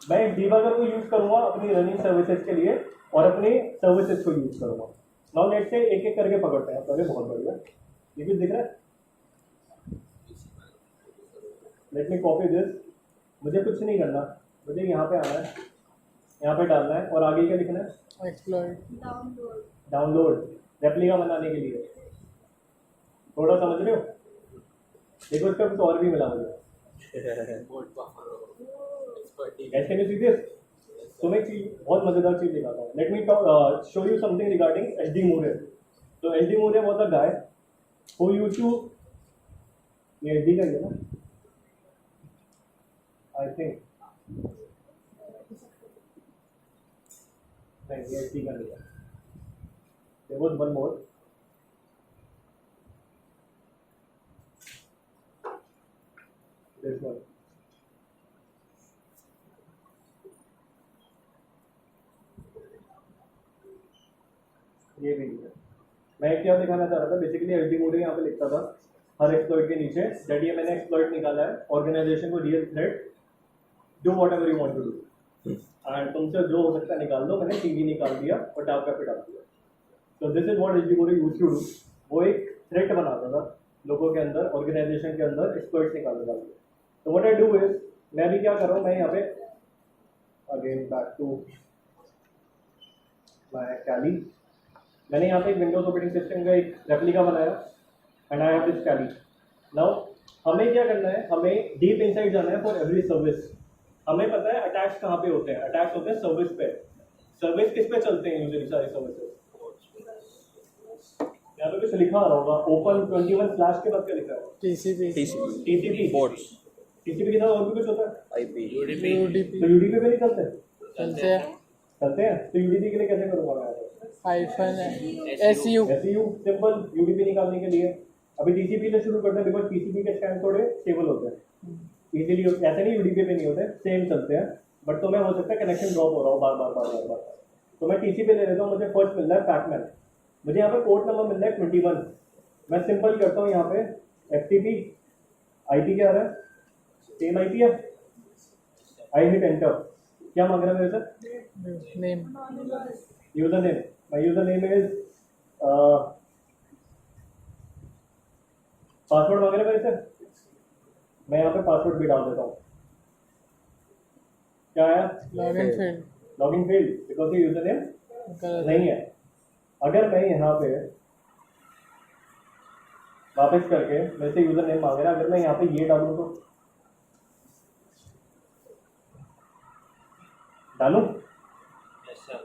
मैं debugger को यूज करूंगा अपनी रनिंग सर्विसेज के लिए और अपनी सर्विसेज को यूज करूंगा. नाउ लेट्स से एक एक करके पकड़ते हैं. पहले बहुत बढ़िया, ये कुछ दिख रहा है? Let me copy this. मुझे कुछ नहीं करना, मुझे यहाँ पे आना है, यहाँ पे डालना है और आगे क्या लिखना है? Exploit. डाउनलोड रेप्लिका बनाने के लिए. थोड़ा समझ रहे हो? देखो इसका कुछ और भी मिला मुझे. कैसे कैन यू सी दिस? तो मैं एक चीज बहुत मजेदार चीज दिखाता हूँ. Let me show you something regarding H D Moore. तो H D Moore was a guy who used to, ये एच डी का ही है ना आई थिंक, नहीं ये एच डी का नहीं है. There was one more. This one. ये भी नहीं है. मैं क्या दिखाना चाह रहा था, बेसिकली एच डी मोड यहाँ पे लिखता था हर एक्सप्लॉइट के नीचे दैट ये मैंने एक्सप्लॉइट निकाला है, ऑर्गेनाइजेशन को real threat, do whatever you want to do, and तुमसे जो हो सकता है निकाल दो. मैंने टीवी निकाल दिया और डार्क कैफे डाल दिया. तो this is what H D Moore used to do. वो एक थ्रेट बनाता था लोगों के अंदर, ऑर्गेनाइजेशन के अंदर एक्सप्लॉइट्स निकालने वाले. तो व्हाट आई डू इज, मैं भी क्या कर रहा हूँ, मैं यहाँ पे अगेन बैक टू माय कैली. मैंने यहाँ पे एक विंडोज ऑपरेटिंग सिस्टम का एक रेप्लिका बनाया and I have this Kali. Now हमें क्या करना है, हमें डीप इनसाइड जाना है फॉर एवरी सर्विस. हमें पता है अटैक्स कहाँ पे होते हैं. अटैक्स होते हैं सर्विस पे. सर्विस किस पे चलते हैं यूजुअली सारी सर्विसेज? यहाँ पे कुछ लिखा आ रहा होगा, ओपन 21 स्लैश के बाद क्या लिखा है? TCP. TCP. Ports. TCP के साथ और भी कुछ होता है? IP. UDP. तो UDP पे नहीं चलते? चलते हैं. चलते हैं. तो UDP के लिए कैसे करूँगा मैं? Hyphen SU. SU simple UDP निकालने के लिए. अभी TCP से शुरू करते हैं बिकॉज TCP के स्टैंड थोड़े स्टेबल होते हैं इजीली. ऐसे नहीं UDP पे नहीं होते, सेम चलते हैं, बट तुम्हें हो सकता है कनेक्शन ड्रॉप हो रहा हो बार बार. तो मैं TCP ले लेता हूँ. मुझे फर्स्ट मिल रहा है पैकमैन. मुझे यहाँ पे पोर्ट नंबर मिल रहा है 21. मैं सिंपल करता हूँ यहाँ पे FTP. IP क्या आ रहा है? सेम IP है. I hit enter. क्या मांग रहा है मेरे से? Name. User name. My user name is password मांग रहे मेरे से. मैं यहाँ पे पासवर्ड भी डाल देता हूँ. क्या आया? Login field. Login field, because ये यूजर नेम गलत. नहीं है. अगर मैं यहाँ पे वापस करके मेरे से यूजर नेम मांग रहा है, अगर मैं यहाँ पे ये डालूँ तो डालूँ? Yes, sir.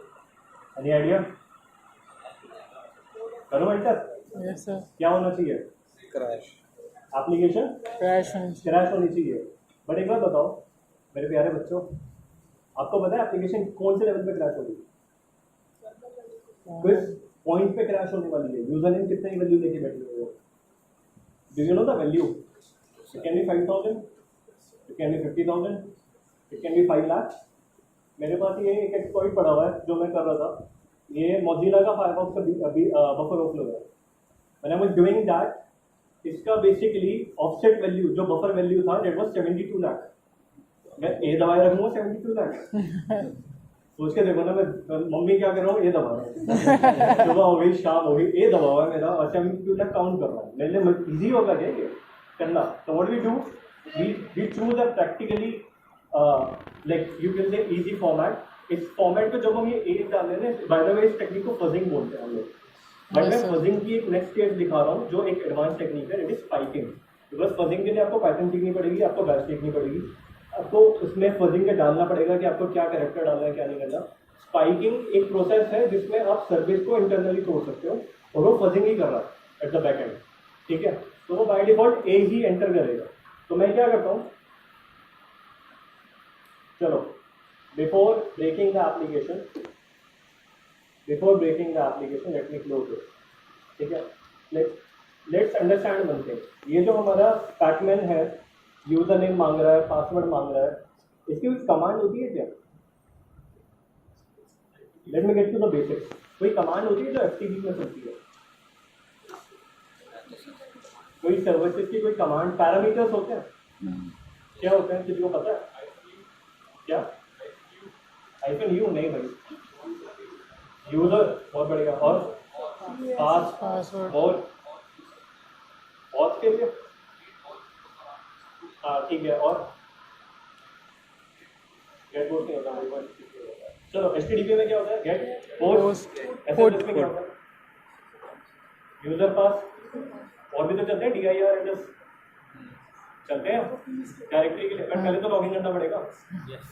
Any idea? करो एंटर. Yes sir. क्या होना चाहिए? Crash. एप्लीकेशन Crash होनी चाहिए. क्रैश होनी चाहिए. बट एक बात बताओ मेरे प्यारे बच्चों, आपको पता है एप्लीकेशन कौन से लेवल पे क्रैश होगी? किस पॉइंट पे क्रैश होने वाली है? यूजर नेम कितने वैल्यू लेके बैठे हुए हो? Do you know the value? It can be 5000, it can be 50,000, it can be 5 lakh. मेरे पास ये एक एक्सप्लॉइट पड़ा हुआ है जो मैं कर रहा था. ये मोजिला का फायरफॉक्स का बफर ओवरफ्लो है. When I was doing that, इसका बेसिकली ऑफसेट वैल्यू जो बफर वैल्यू था दैट वाज 72 लाख. मैं ए दबाए रखूंगा 72 लाख. सोच के देखो ना, मैं मम्मी क्या कर रहा हूँ, ये दबा रहा हूँ सुबह हो गई शाम हो गई, ये दबा हुआ है मेरा, और मैं काउंट कर रहा हूँ, मेरे लिए ईजी होगा क्या ये करना. तो what we do, we choose a practically like you can say easy format. इस फॉर्मेट पे जब हम ये एज डाल रहे हैं, बाय द वे इस टेक्निक को फजिंग बोलते हैं हम लोग. बट मैं फजिंग की एक नेक्स्ट स्टेज दिखा रहा हूँ जो एक एडवांस टेक्निक है, it is spiking. Because fudging के लिए आपको पैटर्न सीखनी पड़ेगी, आपको बैच सीखनी पड़ेगी, आपको उसमें फजिंग के डालना पड़ेगा कि आपको क्या कैरेक्टर डालना है क्या नहीं करना. स्पाइकिंग एक प्रोसेस है जिसमें आप सर्विस को इंटरनली तोड़ सकते हो, और वो फजिंग ही कर रहा है एट द बैक एंड. ठीक है, तो वो बाय डिफॉल्ट ए ही एंटर करेगा. तो मैं क्या करता हूँ, चलो before breaking the application let me close it. ठीक है, लेट्स अंडरस्टैंड वन थिंग. ये जो हमारा पैटमैन है, यूजर नेम मांग रहा है, पासवर्ड मांग रहा है, इसकी कुछ कमांड होती है क्या? Let me get to the basics. कोई कमांड होती है जो एफटीपी में चलती है? कोई सर्विसेज की कोई कमांड, पैरामीटर्स होते हैं? क्या होते हैं, किसी को पता है क्या? -u नहीं भाई, यूजर बहुत बढ़िया, और पासवर्ड और के लिए हाँ ठीक है, और गेट पोस्ट नहीं होता भाई. चलो एचटीटीपी में क्या होता है, गेट पोस्ट. एसएमएस में क्या होता है, यूजर पास. और भी तो चलते हैं, DIR एड्रेस चलते हैं डायरेक्टरी के लिए. बट पहले तो लॉगिन करना पड़ेगा.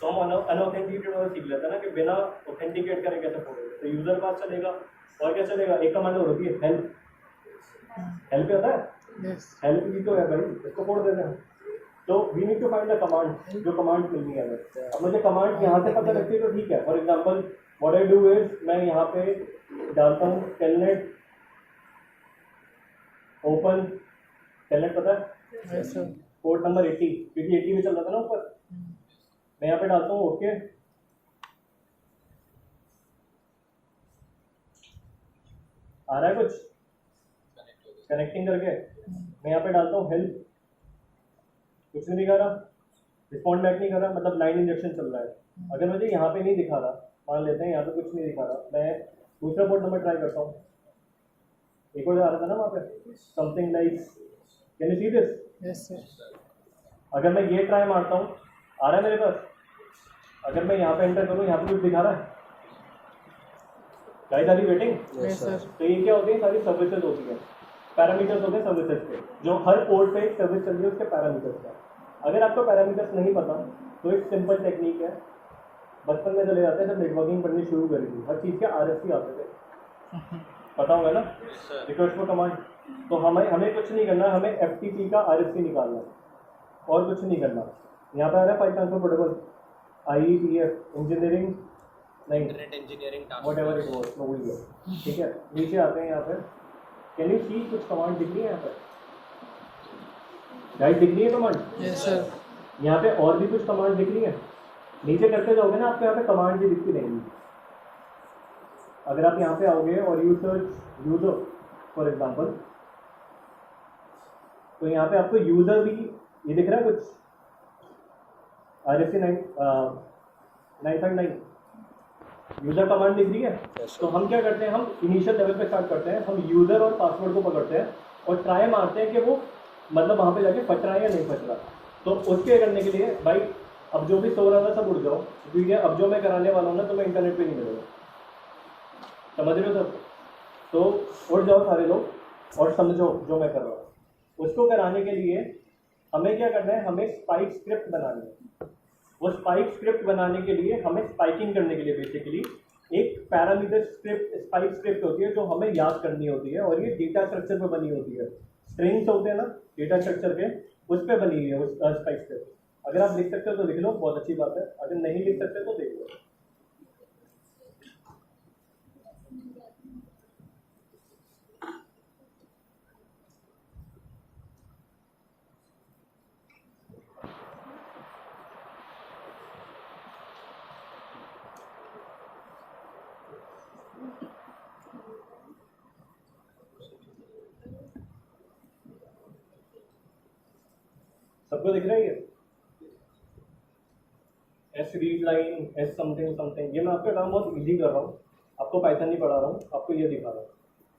तो हम अनऑथेंटिकेटेड वाला सीख लेते हैं ना कि बिना ऑथेंटिकेट करे कैसे खोलेंगे. तो यूजर पास चलेगा, और क्या चलेगा, एक कमांड और होती है हेल्प. हेल्प होता है, हेल्प भी तो है भाई, इसको खोल देते हैं. तो we need to find the command, जो कमांड मिलनी है हमें. अब मुझे कमांड यहाँ से पता लगती है तो ठीक है. For example what I do is, मैं यहाँ पे डालता हूँ टेलनेट ओपन. टेलनेट पता है, पोर्ट नंबर 80, क्योंकि 80 में चल रहा था ना ऊपर. मैं यहाँ पे डालता हूँ ओके. आ रहा है कुछ कनेक्टिंग करके. मैं यहाँ पे डालता हूँ हेल्प, कुछ नहीं दिखा रहा, रिस्पॉन्ड बैक नहीं कर रहा, मतलब लाइन इंजेक्शन चल रहा है. अगर मुझे यहाँ पे नहीं दिखा रहा, मान लेते हैं यहाँ पे कुछ नहीं दिखा रहा, मैं दूसरा पोर्ट नंबर ट्राई करता हूँ. एक और आ रहा था ना वहाँ पे something like, can you see this? Yes sir. अगर मैं ये ट्राई मारता हूँ, आ रहा है मेरे पास. अगर मैं यहाँ पे एंटर करूँ, यहाँ पे कुछ दिखा रहा है, guys are you waiting? Yes sir. तो ये क्या होती है, सारी सर्विसेज होती है, पैरामीटर्स होते हैं सर्विसेज के, जो हर पोर्ट पे एक सर्विस चल रही है उसके पैरामीटर्स का. अगर आपको पैरामीटर्स नहीं पता तो एक सिंपल टेक्निक है. बचपन में चले जाते हैं जब नेटवर्किंग पढ़नी शुरू करी थी, हर चीज़ के RFC आते थे, पता होगा ना, रिक्वेस्ट फॉर कमांड. तो हमें कुछ नहीं करना, हमें FTP का RFC निकालना है, और कुछ नहीं करना. यहाँ पे आ रहा है file transfer protocol, IETF engineering नहीं, internet engineering whatever it was, वही है. ठीक है, नीचे आते हैं यहाँ पे. कैन यू सी कुछ कमांड दिख रही है यहाँ पे? गाइस दिख रही है कमांड? Yes sir. यहाँ पे और भी कुछ कमांड दिख रही है. नीचे करते जाओगे ना, आपको यहाँ पे कमांड भी दिखती रहेंगी. अगर आप यहाँ पे आओगे और you search user for example, तो यहाँ पे आपको यूजर भी ये दिख रहा है कुछ, RFC 959 यूजर कमांड दिख रही है. तो हम क्या करते हैं, हम इनिशियल लेवल पे स्टार्ट करते हैं, हम यूजर और पासवर्ड को पकड़ते हैं और ट्राई मारते हैं कि वो मतलब वहाँ पे जाके फट रहा है या नहीं फट रहा. तो उसके करने के लिए भाई, अब जो भी सो रहा था सब उड़ जाओ, ठीक है. अब जो मैं कराने वाला हूँ ना, तो मैं इंटरनेट पे नहीं मिलेगा, समझ रहे हो सब? तो उड़ जाओ सारे लोग और समझो जो मैं कर रहा हूँ. उसको कराने के लिए हमें क्या करना है, हमें स्पाइक स्क्रिप्ट बनानी है. वो स्पाइक स्क्रिप्ट बनाने के लिए हमें स्पाइकिंग करने के लिए बेसिकली एक पैरामीटर स्क्रिप्ट, स्पाइक स्क्रिप्ट होती है जो हमें याद करनी होती है, और ये डेटा स्ट्रक्चर पर बनी होती है. स्ट्रिंग्स होते हैं ना डेटा स्ट्रक्चर के, उस पर बनी हुई है उस स्पाइक स्क्रिप्ट. अगर आप लिख सकते हो तो लिख लो, बहुत अच्छी बात है. अगर नहीं लिख सकते तो देख लो. सबको दिख रहा है ये? S read line, S something something, ये मैं आपका काम बहुत इजी कर रहा हूँ, आपको पाइथन नहीं पढ़ा रहा हूँ, आपको ये दिखा रहा हूँ।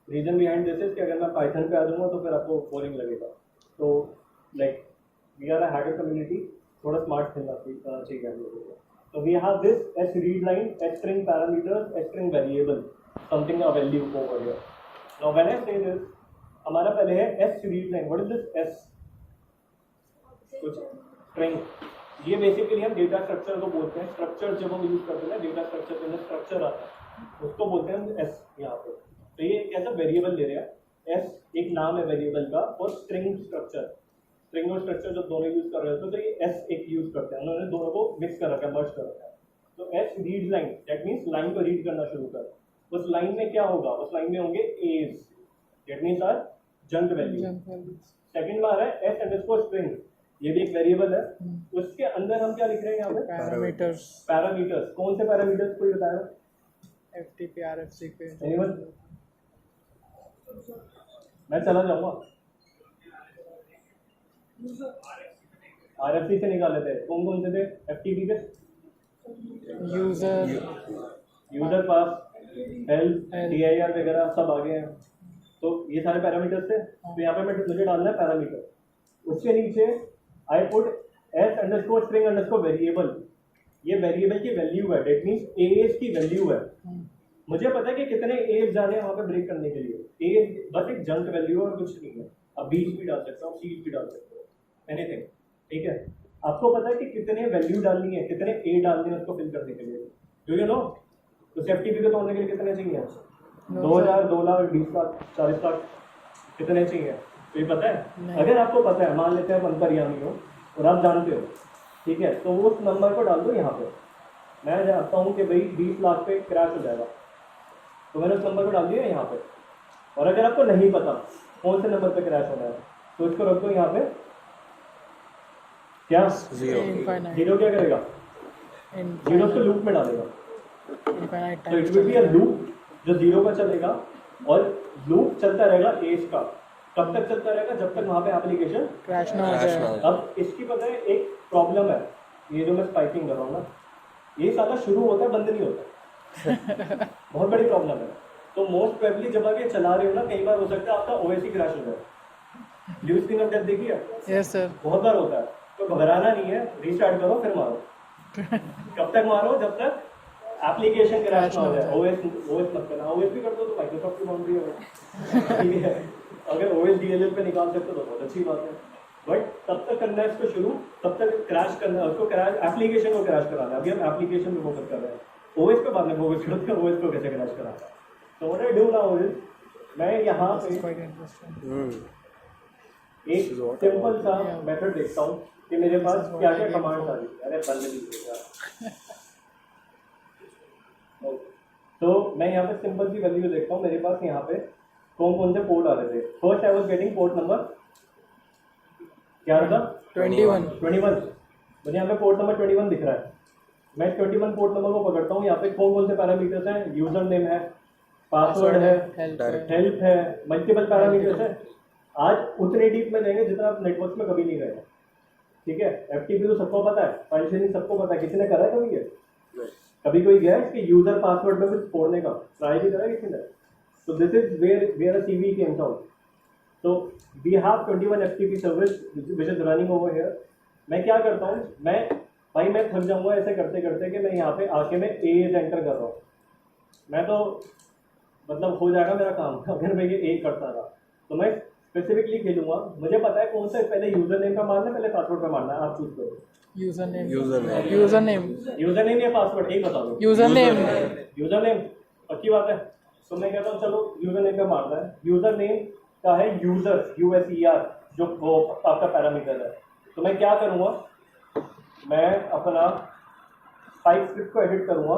रीजन बिहाइंड दिस इज कि अगर मैं पाइथन पे आ जाऊँगा तो फिर आपको बोरिंग लगेगा। तो like we are a hacker community, थोड़ा स्मार्ट खेलना चाहिए हम लोगों को। तो we have this S read line, S string parameters, S string variable, something a value over here. Now when I say this, हमारा पहले है S read line. What is this S? कुछ स्ट्रिंग, ये बेसिकली हम data structure को बोलते हैं। Structure जब हम यूज करते हैं डेटा स्ट्रक्चर के अंदर स्ट्रक्चर आता है, उसको बोलते हैं एस यहाँ पे। तो ये एक ऐसा वेरिएबल ले रहा है, एस एक नाम है वेरिएबल का, और स्ट्रिंग स्ट्रक्चर, स्ट्रिंग और स्ट्रक्चर जब दोनों यूज कर रहे होते हैं तो ये एस एक यूज करते हैं, उन्होंने दोनों को मिक्स कर रखा है, मर्ज कर रखा है। तो S read line, that means line को रीड करना शुरू कर। उस लाइन में क्या होगा? उस लाइन में होंगे A's, that means are junk value. Second में आ रहा है एस अंडरस्कोर स्ट्रिंग, ये भी एक वेरिएबल है, उसके अंदर हम क्या लिख रहे हैं यहाँ पे? पैरामीटर्स। पैरामीटर्स, कौन से पैरामीटर्स कोई बताया? FTP RFC के। एनीवन? मैं चला जाऊंगा, आरएफसी से निकाले थे, कौन कौन से थे? एफटीपी के यूजर पास, हेल्प, DIR वगैरह सब आ गए हैं। तो ये सारे पैरामीटर्स थे। तो यहाँ पे मुझे डालना है पैरामीटर, उसके नीचे I put S underscore string underscore variable, ये वेरिएबल की वैल्यू है, डेट मीन्स एज की वैल्यू है। मुझे पता है कि कितने एज जाने हैं वहाँ पे ब्रेक करने के लिए। एज बस एक जंक वैल्यू और कुछ नहीं है। अब बीच भी डाल सकता हूँ, सीट भी डाल सकते हो, एनीथिंग, ठीक है। आपको पता है कि कितने वैल्यू डालनी है, कितने ए डालनी है उसको फिल करने के लिए, डू यू नो? तो एफटीपी को तोड़ने के लिए कितने चाहिए? 2000, 2 लाख, 20 लाख, 40 लाख, कितने चाहिए? तो ये पता है? अगर आपको पता है, मान लेते हैं आप अंतर्यामी हो और आप जानते हो, ठीक है, तो उस नंबर को डाल दो यहाँ पे। मैं जानता हूँ कि भाई 20 लाख पे क्रैश हो जाएगा, तो मैंने उस नंबर को डाल दिया यहाँ पे। और अगर आपको नहीं पता कौन से नंबर पे क्रैश होना है तो इसको रख दो यहाँ पे, क्या जीरो क्या करेगा? जीरो को लूप में डालेगा, तो it will be a loop जो जीरो का चलेगा, और लूप चलता रहेगा एज का। कब तक चलता रहेगा? जब तक वहाँ पे एप्लीकेशन क्रैश ना हो जाए। अब इसकी पता है एक प्रॉब्लम है, ये जो मैं स्पाइकिंग कर रहा हूँ ना, ये साला शुरू होता है, बंद नहीं होता। बहुत बड़ी प्रॉब्लम है। तो मोस्ट प्रोबेबली जब आगे चला रहे हो ना, कई बार हो सकता है आपका OS ही क्रैश हो जाए। ड्यू स्क्रीन ऑफ डेथ देखी है? Yes sir. बहुत बार होता है, तो घबराना नहीं है, रीस्टार्ट करो फिर मारो। कब तक मारो? जब तक एप्लीकेशन क्रैश ना हो जाए। OS मत करना, OS भी कर दो तो माइक्रोसॉफ्ट की बाउंड्री है, ठीक है। अगर OS DLL पे निकाल सकते तो बहुत अच्छी बात है, बट तब तक करना है इसको शुरू, तब तक क्रैश करना है उसको, क्रैश एप्लीकेशन को क्रैश कराना है। अभी हम एप्लीकेशन पे फोकस कर रहे हैं, OS पे बाद में फोकस करते हैं, OS को कैसे क्रैश कराना है। तो what I do now is, मैं यहाँ पे एक सिंपल सा मेथड देखता हूँ कि मेरे पास क्या क्या कमांड्स आ रही है। अरे बंद नहीं होगा। तो मैं यहाँ पे सिंपल सी वैल्यू देखता हूँ, मेरे पास यहाँ पे कौन कौन से पोर्ट आ रहे थे। First I was getting port number क्या था? 21। मुझे यहाँ पे पोर्ट नंबर 21 दिख रहा है। मैं 21 पोर्ट नंबर को पकड़ता हूँ। यहाँ पे कौन कौन से पैरामीटर्स हैं? यूजर नेम है, पासवर्ड है, हेल्प है, मल्टीपल पैरामीटर्स है। आज उतने डीप में जाएंगे जितना आप नेटवर्क में कभी नहीं गए, ठीक है। FTP तो सबको पता है, फाइल शेयरिंग सबको पता है, किसी ने करा है कभी ये? कभी कोई गया इसके यूजर पासवर्ड में कुछ छोड़ने का ट्राई भी करा किसी ने? तो this is where a CV comes out. So we have 21 FTP service which is running over here. मैं क्या करता हूँ, मैं थक जाऊंगा ऐसे करते करते कि मैं यहाँ पे आके मैं एज एंटर कर रहा हूँ। मैं तो मतलब हो जाएगा मेरा काम अगर मैं ये ए करता रहा। तो मैं स्पेसिफिकली खेलूंगा, मुझे पता है कौन सा पहले यूजर नेम का मारना है, पहले पासवर्ड पे मारना है। आप चूज करो यूजर नेम या पासवर्ड, एक बता दो। यूजर नेम पक्की बात है। तो मैं कहता हूँ चलो यूजर नेम पे मारना है। यूजर नेम का है यूजर, USER, जो वो आपका पैरामीटर है। तो मैं क्या करूँगा, मैं अपना स्पाइक स्क्रिप्ट को एडिट करूँगा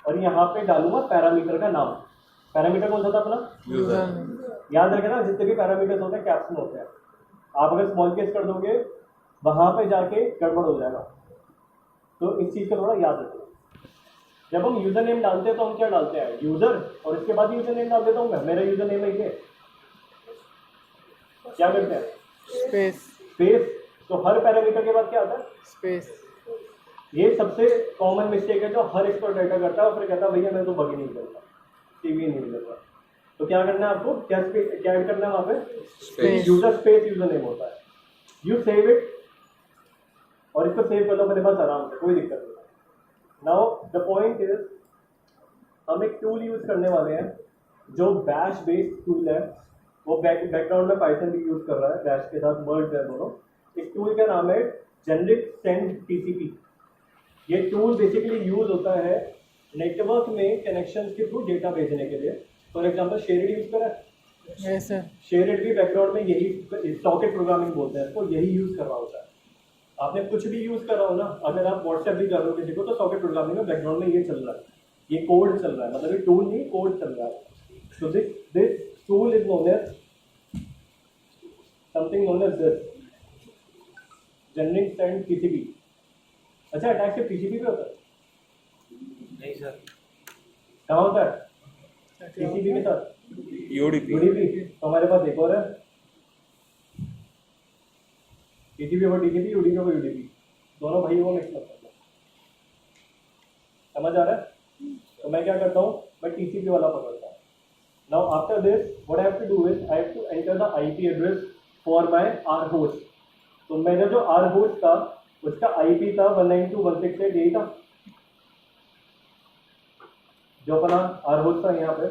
और यहाँ पे डालूंगा पैरामीटर का नाम। पैरामीटर कौन सा था अपना? यूजर। याद रखना जितने भी पैरामीटर्स होते हैं कैप्स में होते हैं। आप अगर स्मॉल केस कर दोगे वहाँ पे जाके गड़बड़ हो जाएगा। तो इस चीज़ का थोड़ा याद रखना। जब हम यूजर नेम डालते हैं तो हम क्या डालते हैं? यूजर, और इसके बाद यूजर नेम डाल देता हूँ मैं, मेरा यूजर नेम है ये। क्या करते हैं? स्पेस। तो हर पैरामीटर के बाद क्या आता है? स्पेस। ये सबसे कॉमन मिस्टेक है जो हर एक्सप्लॉइटर करता है और फिर कहता है भैया मैं तो बग ही नहीं करता, टीवी नहीं करता। तो क्या करना है आपको, क्या ऐड करना है वहाँ पे, यूजर स्पेस यूजर नेम होता है, यू सेव इट और इसको सेव कर लो अपने पास आराम से, कोई दिक्कत नहीं। नाउ द पॉइंट इज हम एक टूल यूज करने वाले हैं जो बैश बेस्ड टूल है, वो बैकग्राउंड में पाइथन भी यूज कर रहा है, बैश के साथ मर्ज है दोनों। इस टूल का नाम है जेनरिक सेंड टीसीपी। ये टूल बेसिकली यूज होता है नेटवर्क में कनेक्शन के थ्रू डेटा भेजने के लिए। फॉर एग्जाम्पल शेयर्ड यूज करा है, यस सर, शेयर्ड भी बैकग्राउंड में यही सॉकेट प्रोग्रामिंग बोलते हैं इसको, यही यूज कर रहा होता है। आपने कुछ भी यूज कर रहा हो ना, अगर आप व्हाट्सएप भी कर रहे हो किसी को, तो सॉकेट प्रोग्रामिंग में बैकग्राउंड में ये चल रहा है, ये कोड चल रहा है, मतलब ये टूल नहीं कोड चल रहा है। So this tool is known as something known as this generic send TCP. अच्छा, अटैक सिर्फ टीसीपी पे होता है? नहीं सर, कहाँ होता है? टीसीपी के साथ यूडीपी। तो हमारे पास एक और है, टीसीपी और टीसीपी, यूडीपी और यूडीपी, दोनों भाई वो मिक्स करते हैं। समझ आ रहा है? तो मैं क्या करता हूँ, मैं टीसीपी वाला पकड़ता हूँ। Now after this what I have to do is I have to enter the IP address for my R host. तो मेरा जो आर होस्ट था उसका आईपी था 192.168, यही था जो अपना आर होस्ट था यहाँ पे,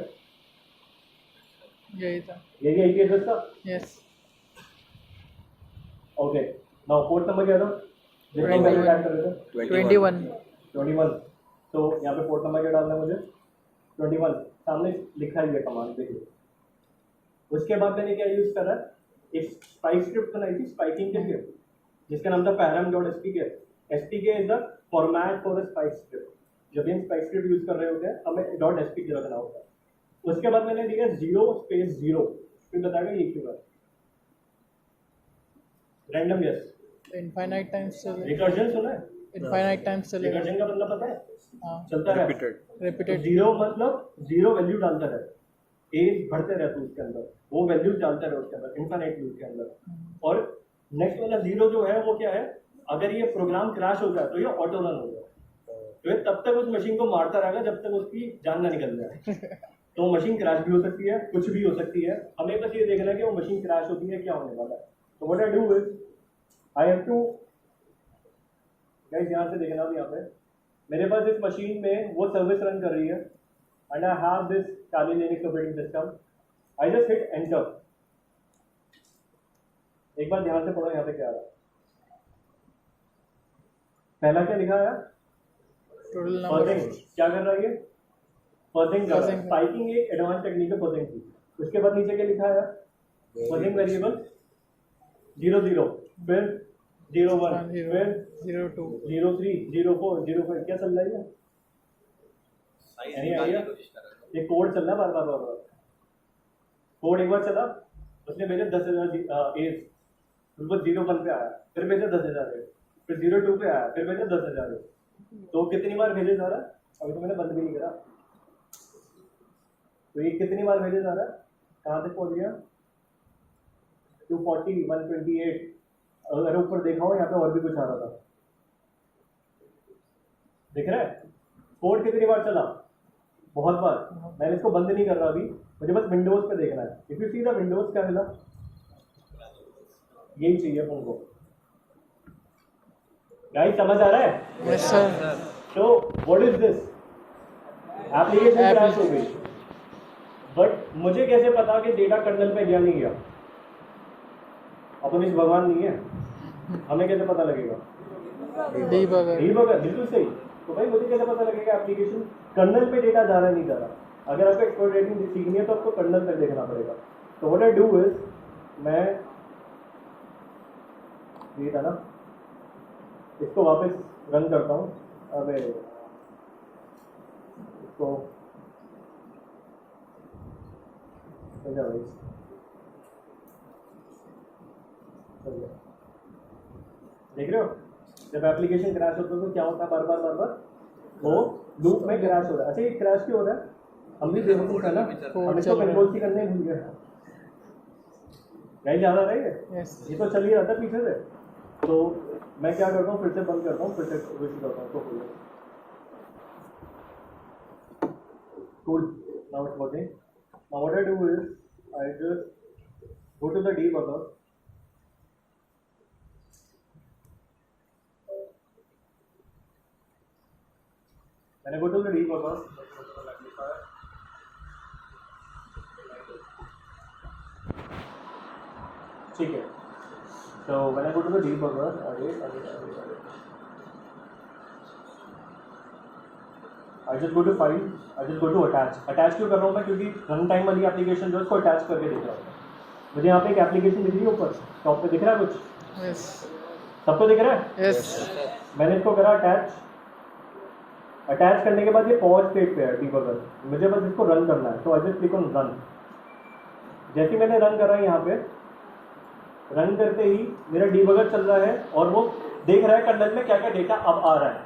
यही था, यही आईपी एड्रेस था। Yes. Okay, now port number क्या था जिसको मैं ऐड कर रहे थे? 21। तो यहाँ पे पोर्ट नंबर क्या डालना है मुझे? 21। सामने लिखा ही है कमांड, देखिए। उसके बाद मैंने क्या यूज करा, एक स्पाइक स्क्रिप्ट बनाई थी स्पाइकिंग के लिए, जिसका नाम था param.spk। spk is the format for the spike script. जब भी हम स्पाइक स्क्रिप्ट यूज कर रहे होते हैं हमें .spk रखना होता है। उसके बाद मैंने दिया 0 फिर बताएगा ये क्यों है, रैंडम यस, इनफाइनाइट टाइम्स चले, रिकर्जन सुना है? इनफाइनाइट टाइम्स चलेगा। रिकर्जन का मतलब पता है? हाँ, चलता है रिपीटेड। जीरो, मतलब जीरो वैल्यू डालता रहे, एज बढ़ते रहते उसके अंदर, वो वैल्यू डालता रहे उसके अंदर, इनफाइनाइट लूप के अंदर। और नेक्स्ट वाला जीरो जो है वो क्या है, अगर ये प्रोग्राम क्रैश हो जाए तो ये ऑटो रन हो जाए, तो ये तब तक उस मशीन को मारता रहेगा जब तक उसकी जान ना निकल जाए। तो मशीन क्रैश भी हो सकती है, कुछ भी हो सकती है, हमें बस ये देखना है कि वो मशीन क्रैश होती है क्या होने वाला है। तो what I do is I have to, guys ध्यान से देखना भी, यहाँ पे मेरे पास इस मशीन में वो सर्विस रन कर रही है and I have this Kali Linux operating system. I just hit enter. एक बार ध्यान से पढ़ो यहाँ पे क्या आ रहा है। पहला क्या लिखा है? Total number. फर्जिंग। क्या कर रहा है ये? फर्जिंग कर रहा है। Fuzzing। स्पाइकिंग एक एडवांस टेक्निक है फर्जिंग की। उसके बाद नीचे क्या लिखा है? फर्जिंग वेरिएबल 00, फिर 01, फिर 02, 03, 04, 05। क्या चल रहा है? नहीं आइडिया? ये कोड चल रहा है बार बार। कोड एक बार चला, उसने भेजा 10,000 एज, फिर वो 01 पे आया, फिर भेजा 10,000 एज, फिर 02 पे आया, फिर भेजा 10,000 एज। तो कितनी बार भेजे जा रहा है? अभी तो मैंने बंद भी नहीं करा। तो ये कितनी बार भेजे जा रहा है? कहाँ तक पहुँच गया? 240, 128। अगर ऊपर देखा हो यहाँ पे और भी कुछ आ रहा था, दिख रहा है? कोड कितनी बार चला? बहुत बार। मैंने इसको बंद नहीं कर रहा अभी, मुझे बस विंडोज पे देखना है। If you see the Windows क्या मिला, यही चाहिए अपन को। गाइस समझ आ रहा है? Yes sir. तो what is this? Application crash हो गई, बट मुझे कैसे पता कि डेटा कर्नल पे गया नहीं गया? अपन इस भगवान नहीं है, हमें कैसे पता लगेगा? डीबगर, बिल्कुल सही। तो भाई मुझे कैसे पता लगेगा एप्लीकेशन कर्नल पे डेटा जा रहा है नहीं जा रहा? अगर आपको एक्सप्लॉइटिंग सीखनी है तो आपको कर्नल तक देखना पड़ेगा। तो व्हाट आई डू इज, मैं ये था ना, इसको वापस रन करता हूँ। अबे इसको देख रहे हो, जब एप्लीकेशन क्रैश होता है तो क्या होता है? बार बार वो लूप में क्रैश हो रहा है। अच्छा, ये क्रैश क्यों हो रहा है? हम भी बेवकूफ है ना, हम इसको कंट्रोल की करने भूल गए। नहीं जा रहा है ये, यस। ये तो चल ही रहा था पीछे से। तो मैं क्या करता हूँ, फिर से बंद करता हूँ, फिर से विश करता हूँ, तो cool. Now it's working. Now what I do is I just go to the debugger. When I go to the debugger, ठीक है. So when I go to the debugger, I just go to file, I just go to attach. Attach क्यों कर रहा हूँ मैं, क्योंकि run time वाली application जो है उसको अटैच करके दिख रहा है. मुझे यहाँ पे एक एप्लीकेशन दिख रही है ऊपर टॉप पे, दिख रहा है कुछ? Yes. सबको दिख रहा है? Yes. मैंने इसको करा अटैच. अटैच करने के बाद ये पॉज स्टेट पे है डीबगर. मुझे बस इसको रन करना है, तो I just click on run. जैसे ही मैंने रन करा यहाँ पे, रन करते ही मेरा डीबगर चल रहा है और वो देख रहा है कर्नल में क्या क्या डेटा अब आ रहा है.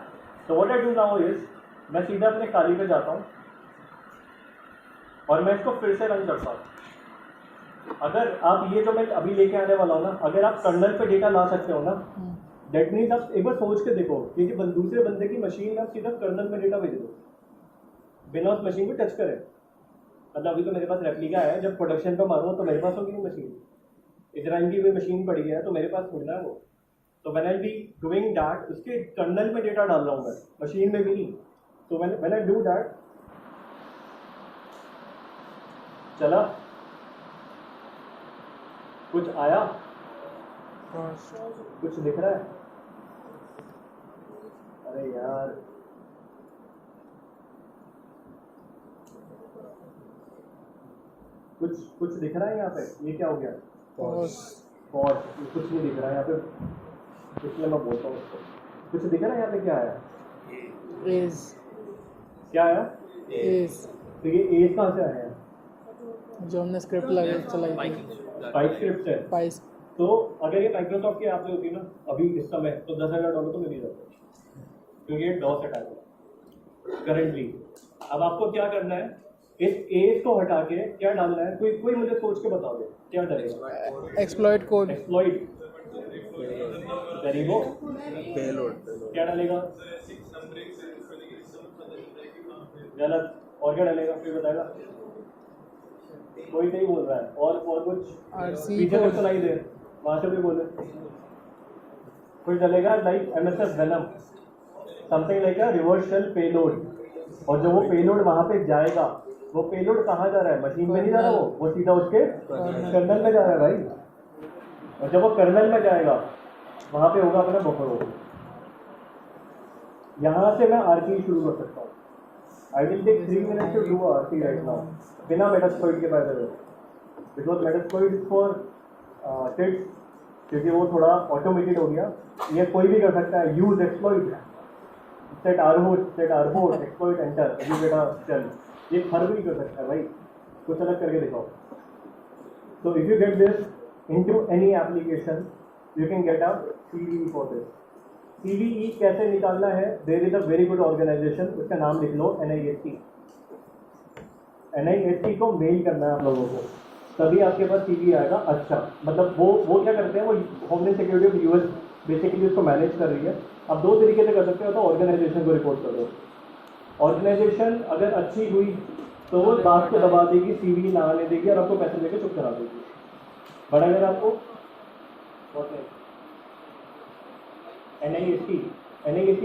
तो what I do now is मैं सीधा अपने खाली पे जाता हूँ और मैं इसको फिर से रन करता हूँ. अगर आप ये जो मैं अभी लेके आने वाला हूँ ना, अगर आप कर्नल पे डेटा ला सकते हो ना, दैट मीन्स आप एक बार सोच के देखो कि दूसरे बंदे की मशीन में आप सीधा कर्नल में डेटा भेज दो बिना उस मशीन को टच करे. मतलब अभी तो मेरे पास रेप्लिका है, जब प्रोडक्शन पे मारूँ तो मेरे पास होगी नहीं मशीन. इजराइल की कोई मशीन पड़ी है तो मेरे पास थोड़ा है वो. तो when I be doing that, उसके कर्नल में डेटा डाल रहा हूँ मैं, मशीन में भी नहीं. तो व्हेन आई डू दैट, चला कुछ आया, कुछ दिख रहा है. अरे यार कुछ दिख रहा है यहाँ पे. ये क्या हो गया? Pause. और कुछ नहीं दिख रहा है यहाँ पे, इसलिए मैं बोलता हूँ उसको. कुछ दिख रहा है यहाँ पे? क्या आया? Is. क्या आया? Is. तो ये एज कहाँ से आया है? जो हमने स्क्रिप्ट लगा चलाई थी. पाइप स्क्रिप्ट है. पाइस. तो अगर ये माइक्रोसॉफ्ट की ऐप पे होती ना अभी इस समय, तो $10,000 तो मिल ही जाता, क्योंकि ये डॉस हटा है करेंटली. अब आपको क्या करना है, इस एज को हटा के क्या डालना है? कोई मुझे सोच के बता दे क्या डालेगा. Exploit code. एक्सप्लॉइट गरीबो पेलोड क्या डालेगा? गलत. और क्या डालेगा फिर बताएगा? कोई नहीं बोल रहा है. और कुछ पीछे तक सुनाई दे, वहां से भी बोले. कुछ डालेगा like MSF venom, something like a reverse shell payload. और जब वो पेलोड वहां पे जाएगा, वो पेलोड कहाँ जा रहा है? मशीन में नहीं जा रहा, वो सीधा उसके कर्नल में जा रहा है भाई. और जब वो कर्नल में जाएगा, वहां पे होगा अपना बफर. यहाँ से मैं आरपी शुरू कर सकता हूँ. I will take 3 minutes to do a RP right now. बिना Metasploit के बारे में, because Metasploit is for kids, क्योंकि वो थोड़ा ऑटोमेटेड हो गया. ये कोई भी कर सकता है. Use exploit, set RPORT, exploit enter, अभी बेटा चल. ये हर कोई कर सकता है भाई. कुछ अलग करके दिखाओ. So if you get this into any application, you can get a CVE for this. CVE कैसे निकालना है? There is a very good organization, उसका नाम लिख लो, NIST. NIST को मेल करना है आप लोगों को, तभी आपके पास CV आएगा. अच्छा, मतलब वो क्या करते हैं, वो homeland security of US basically उसको मैनेज कर रही है. आप दो तरीके से कर सकते हो. तो ऑर्गेनाइजेशन को रिपोर्ट कर दो. ऑर्गेनाइजेशन अगर अच्छी हुई तो वो बात को दबा देगी, CV ना आने देगी और आपको पैसे देकर चुप करा देगी. बट अगर आपको NIST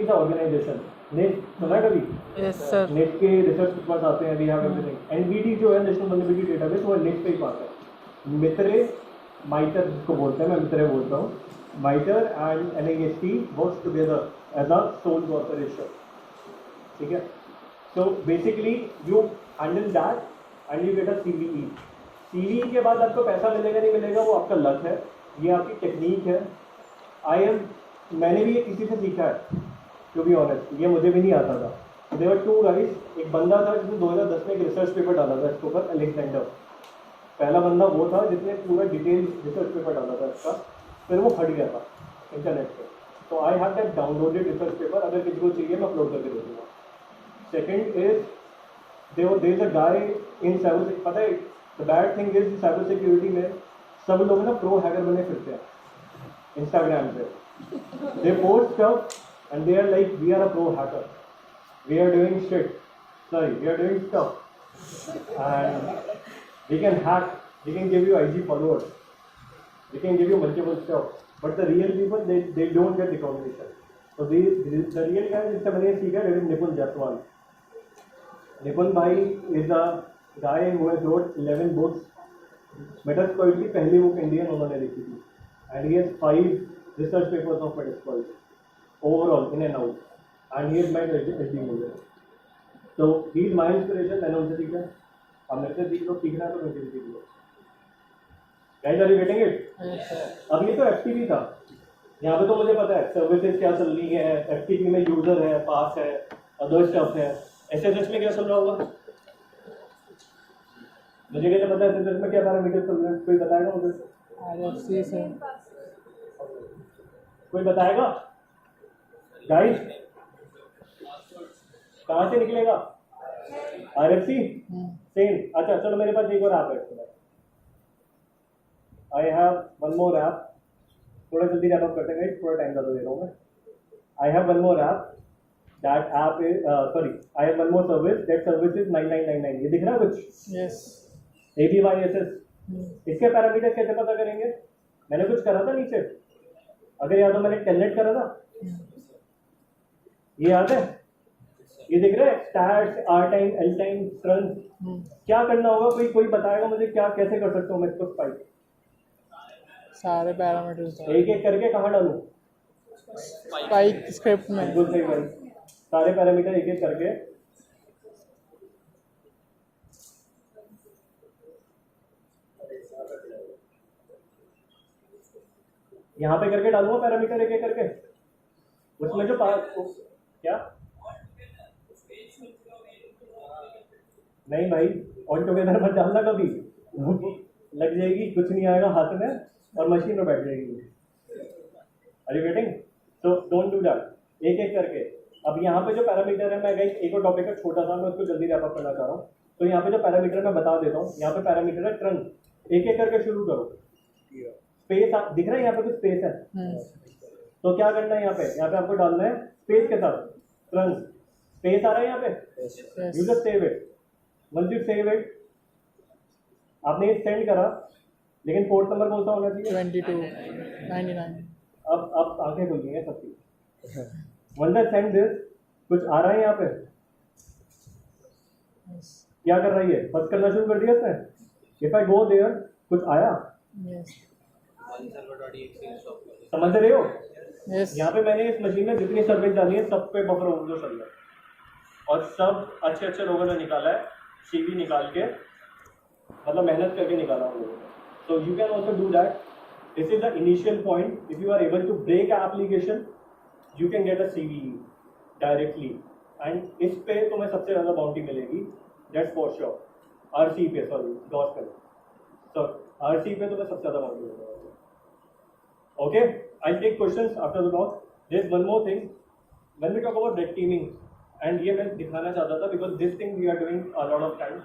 is ऑर्गेनाइजेशन. नेट सुना कभी? Yes sir. नेट के रिसर्च पेपर्स आते हैं, वी हैव एवरीथिंग. NVD जो है नेशनल वल्नरेबिलिटी डेटाबेस, वो नेट पे ही पाता है. माइटर जिसको बोलते हैं, मैं मित्रे बोलता हूँ. MITRE and NIST works together as a sole corporation. ठीक है. So basically you handle that and you get a CVE. CVE के बाद आपको पैसा मिलेगा नहीं मिलेगा वो आपका लक है, ये आपकी टेक्निक है. मैंने भी ये किसी से सीखा है, टू बी ऑनेस्ट. ये मुझे भी नहीं आता था. There were 2 guys. एक बंदा था जिसने 2010 में एक रिसर्च पेपर डाला था इसके ऊपर, अलेक्जेंडर. पहला बंदा वो था जिसने पूरा डिटेल रिसर्च पेपर डाला था इसका. फिर वो हट गया था इंटरनेट पे. तो I have that downloaded research paper. अगर किसी को चाहिए मैं अपलोड करके दे दूँगा. Second is there is a guy in cyber. पता है the bad thing is cyber security में सब लोग ना प्रो हैकर बने फिरते हैं इंस्टाग्राम पे. They post stuff and they are like, we are a pro hacker. We are doing shit. Sorry, we are doing stuff. And we can hack. We can give you IG followers. We can give you multiple stuff. But the real people, they don't get recognition. So the real guy जिससे मैंने सीखा है निपुण जायसवाल. निपुण भाई is a guy who has wrote 11 books. Metasploit की पहली book Indian उन्होंने लिखी थी. And he has 5 research papers of Metasploit overall in and out. And he has made HD movie. So he is my inspiration. मैंने उनसे सीखा. अब मेरे से सीख लो, सीखना है तो मुझे सीख लो. Guys, are you getting it? अब ये तो FTP था. यहाँ पे तो मुझे पता है सर्विसेज क्या चल रही है. FTP में यूजर है, पास है, अदर स्टफ है. SSH में क्या चल रहा होगा? मुझे कैसे पता है SSH में क्या पैरामीटर चल रहे हैं? कोई बताएगा मुझे? RFC से कोई बताएगा? गाइस कहाँ से निकलेगा? RFC same. अच्छा चलो मेरे पास एक और ऐप है. I have one more app. थोड़ा जल्दी रैप अप करते हैं, थोड़ा टाइम ज़्यादा दे रहा हूँ मैं. I have one more app. That app is I have one more service. That service is 9999. ये दिख रहा है कुछ? yes. ABYSS. इसके पैरामीटर कैसे पता करेंगे? मैंने कुछ करा था नीचे. अगर याद हो मैंने टेलनेट करा था. ये याद है? ये दिख रहा है stats, R time, L time, run. क्या करना होगा? कोई बताएगा मुझे क्या कैसे कर सकता हूँ मैं इसको स्पाइक? सारे पैरामीटर्स एक एक करके कहाँ डालूँ? स्पाइक स्क्रिप्ट में. बिल्कुल सही भाई. सारे पैरामीटर एक एक करके यहाँ पे करके डालूंगा पैरामीटर एक एक करके. उसमें जो क्या नहीं भाई ऑन टुगेदर मत डालना कभी. लग जाएगी, कुछ नहीं आएगा हाथ में और मशीन में बैठ जाएगी. Are you getting? तो डोंट डू दैट. एक एक करके. अब यहाँ पे जो पैरामीटर है, मैं एक और टॉपिक है छोटा सा, मैं उसको जल्दी रैप अप करना चाह रहा हूँ. तो यहाँ पे जो पैरामीटर मैं बता देता हूँ. यहाँ पे पैरामीटर है ट्रंक. एक एक करके शुरू करो. स्पेस दिख रहा है यहाँ पे कुछ स्पेस है. तो क्या करना है यहाँ पे आपको डालना है स्पेस के साथ ट्रंक. स्पेस आ रहा है यहाँ पे. You just save it. Once you save it, आपने ये सेंड करा, लेकिन पोर्ट नंबर कौन सा होना चाहिए? 2299. अब आंखें खुल गई हैं सबकी. वन द सेंड दिस, कुछ आ रहा है यहाँ पे. क्या कर रही है? बस करना शुरू कर दिया इसने. इफ आई गो देयर, कुछ आया? समझ रहे हो? यहाँ पे मैंने इस मशीन में जितनी सर्विस डाली है सब पे बफर ओवरफ्लो चल रहा है. और सब अच्छे लोगों ने निकाला है. CV निकाल के, मतलब मेहनत करके निकाला हम लोगों ने. So you can also do that. This is the initial point. If you are able to break an application, you can get a CV directly. And इस पे तुम्हें सबसे ज़्यादा बाउंटी मिलेगी. That's for sure. RC पे, sorry, DOS पे. So RC पे तुम्हें सबसे ज़्यादा बाउंटी मिलेगी. Okay, I'll take questions after the talk. There's one more thing. When we talk about red teaming, and ये मैं दिखाना चाहता था because this thing we are doing a lot of time.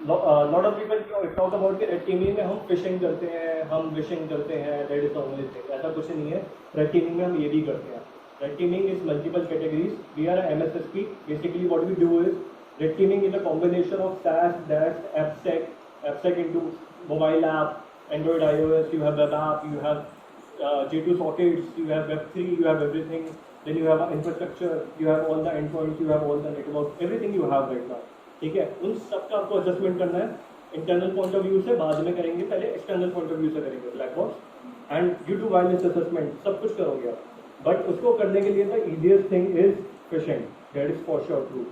Lot of people talk about कि red teaming में हम phishing करते हैं, हम wishing करते हैं, that is the only thing. ऐसा कुछ नहीं है. Red teaming में हम ये भी करते हैं. Red teaming is multiple categories. We are a MSSP. Basically what we do is red teaming is a combination of SaaS, DaaS, AppSec into mobile app, Android, iOS. You have web app, you have J2 sockets, you have Web3, you have everything. Then you have infrastructure, you have all the endpoints, you have all the network, everything you have right now. ठीक है? उन सब का आपको adjustment करना है. Internal point of view से बाद में करेंगे, पहले एक्सटर्नल पॉइंट ऑफ व्यू से करेंगे black box. And you do wireless assessment, सब कुछ करोगे आप. बट उसको करने के लिए the easiest thing is fishing. That is for sure true.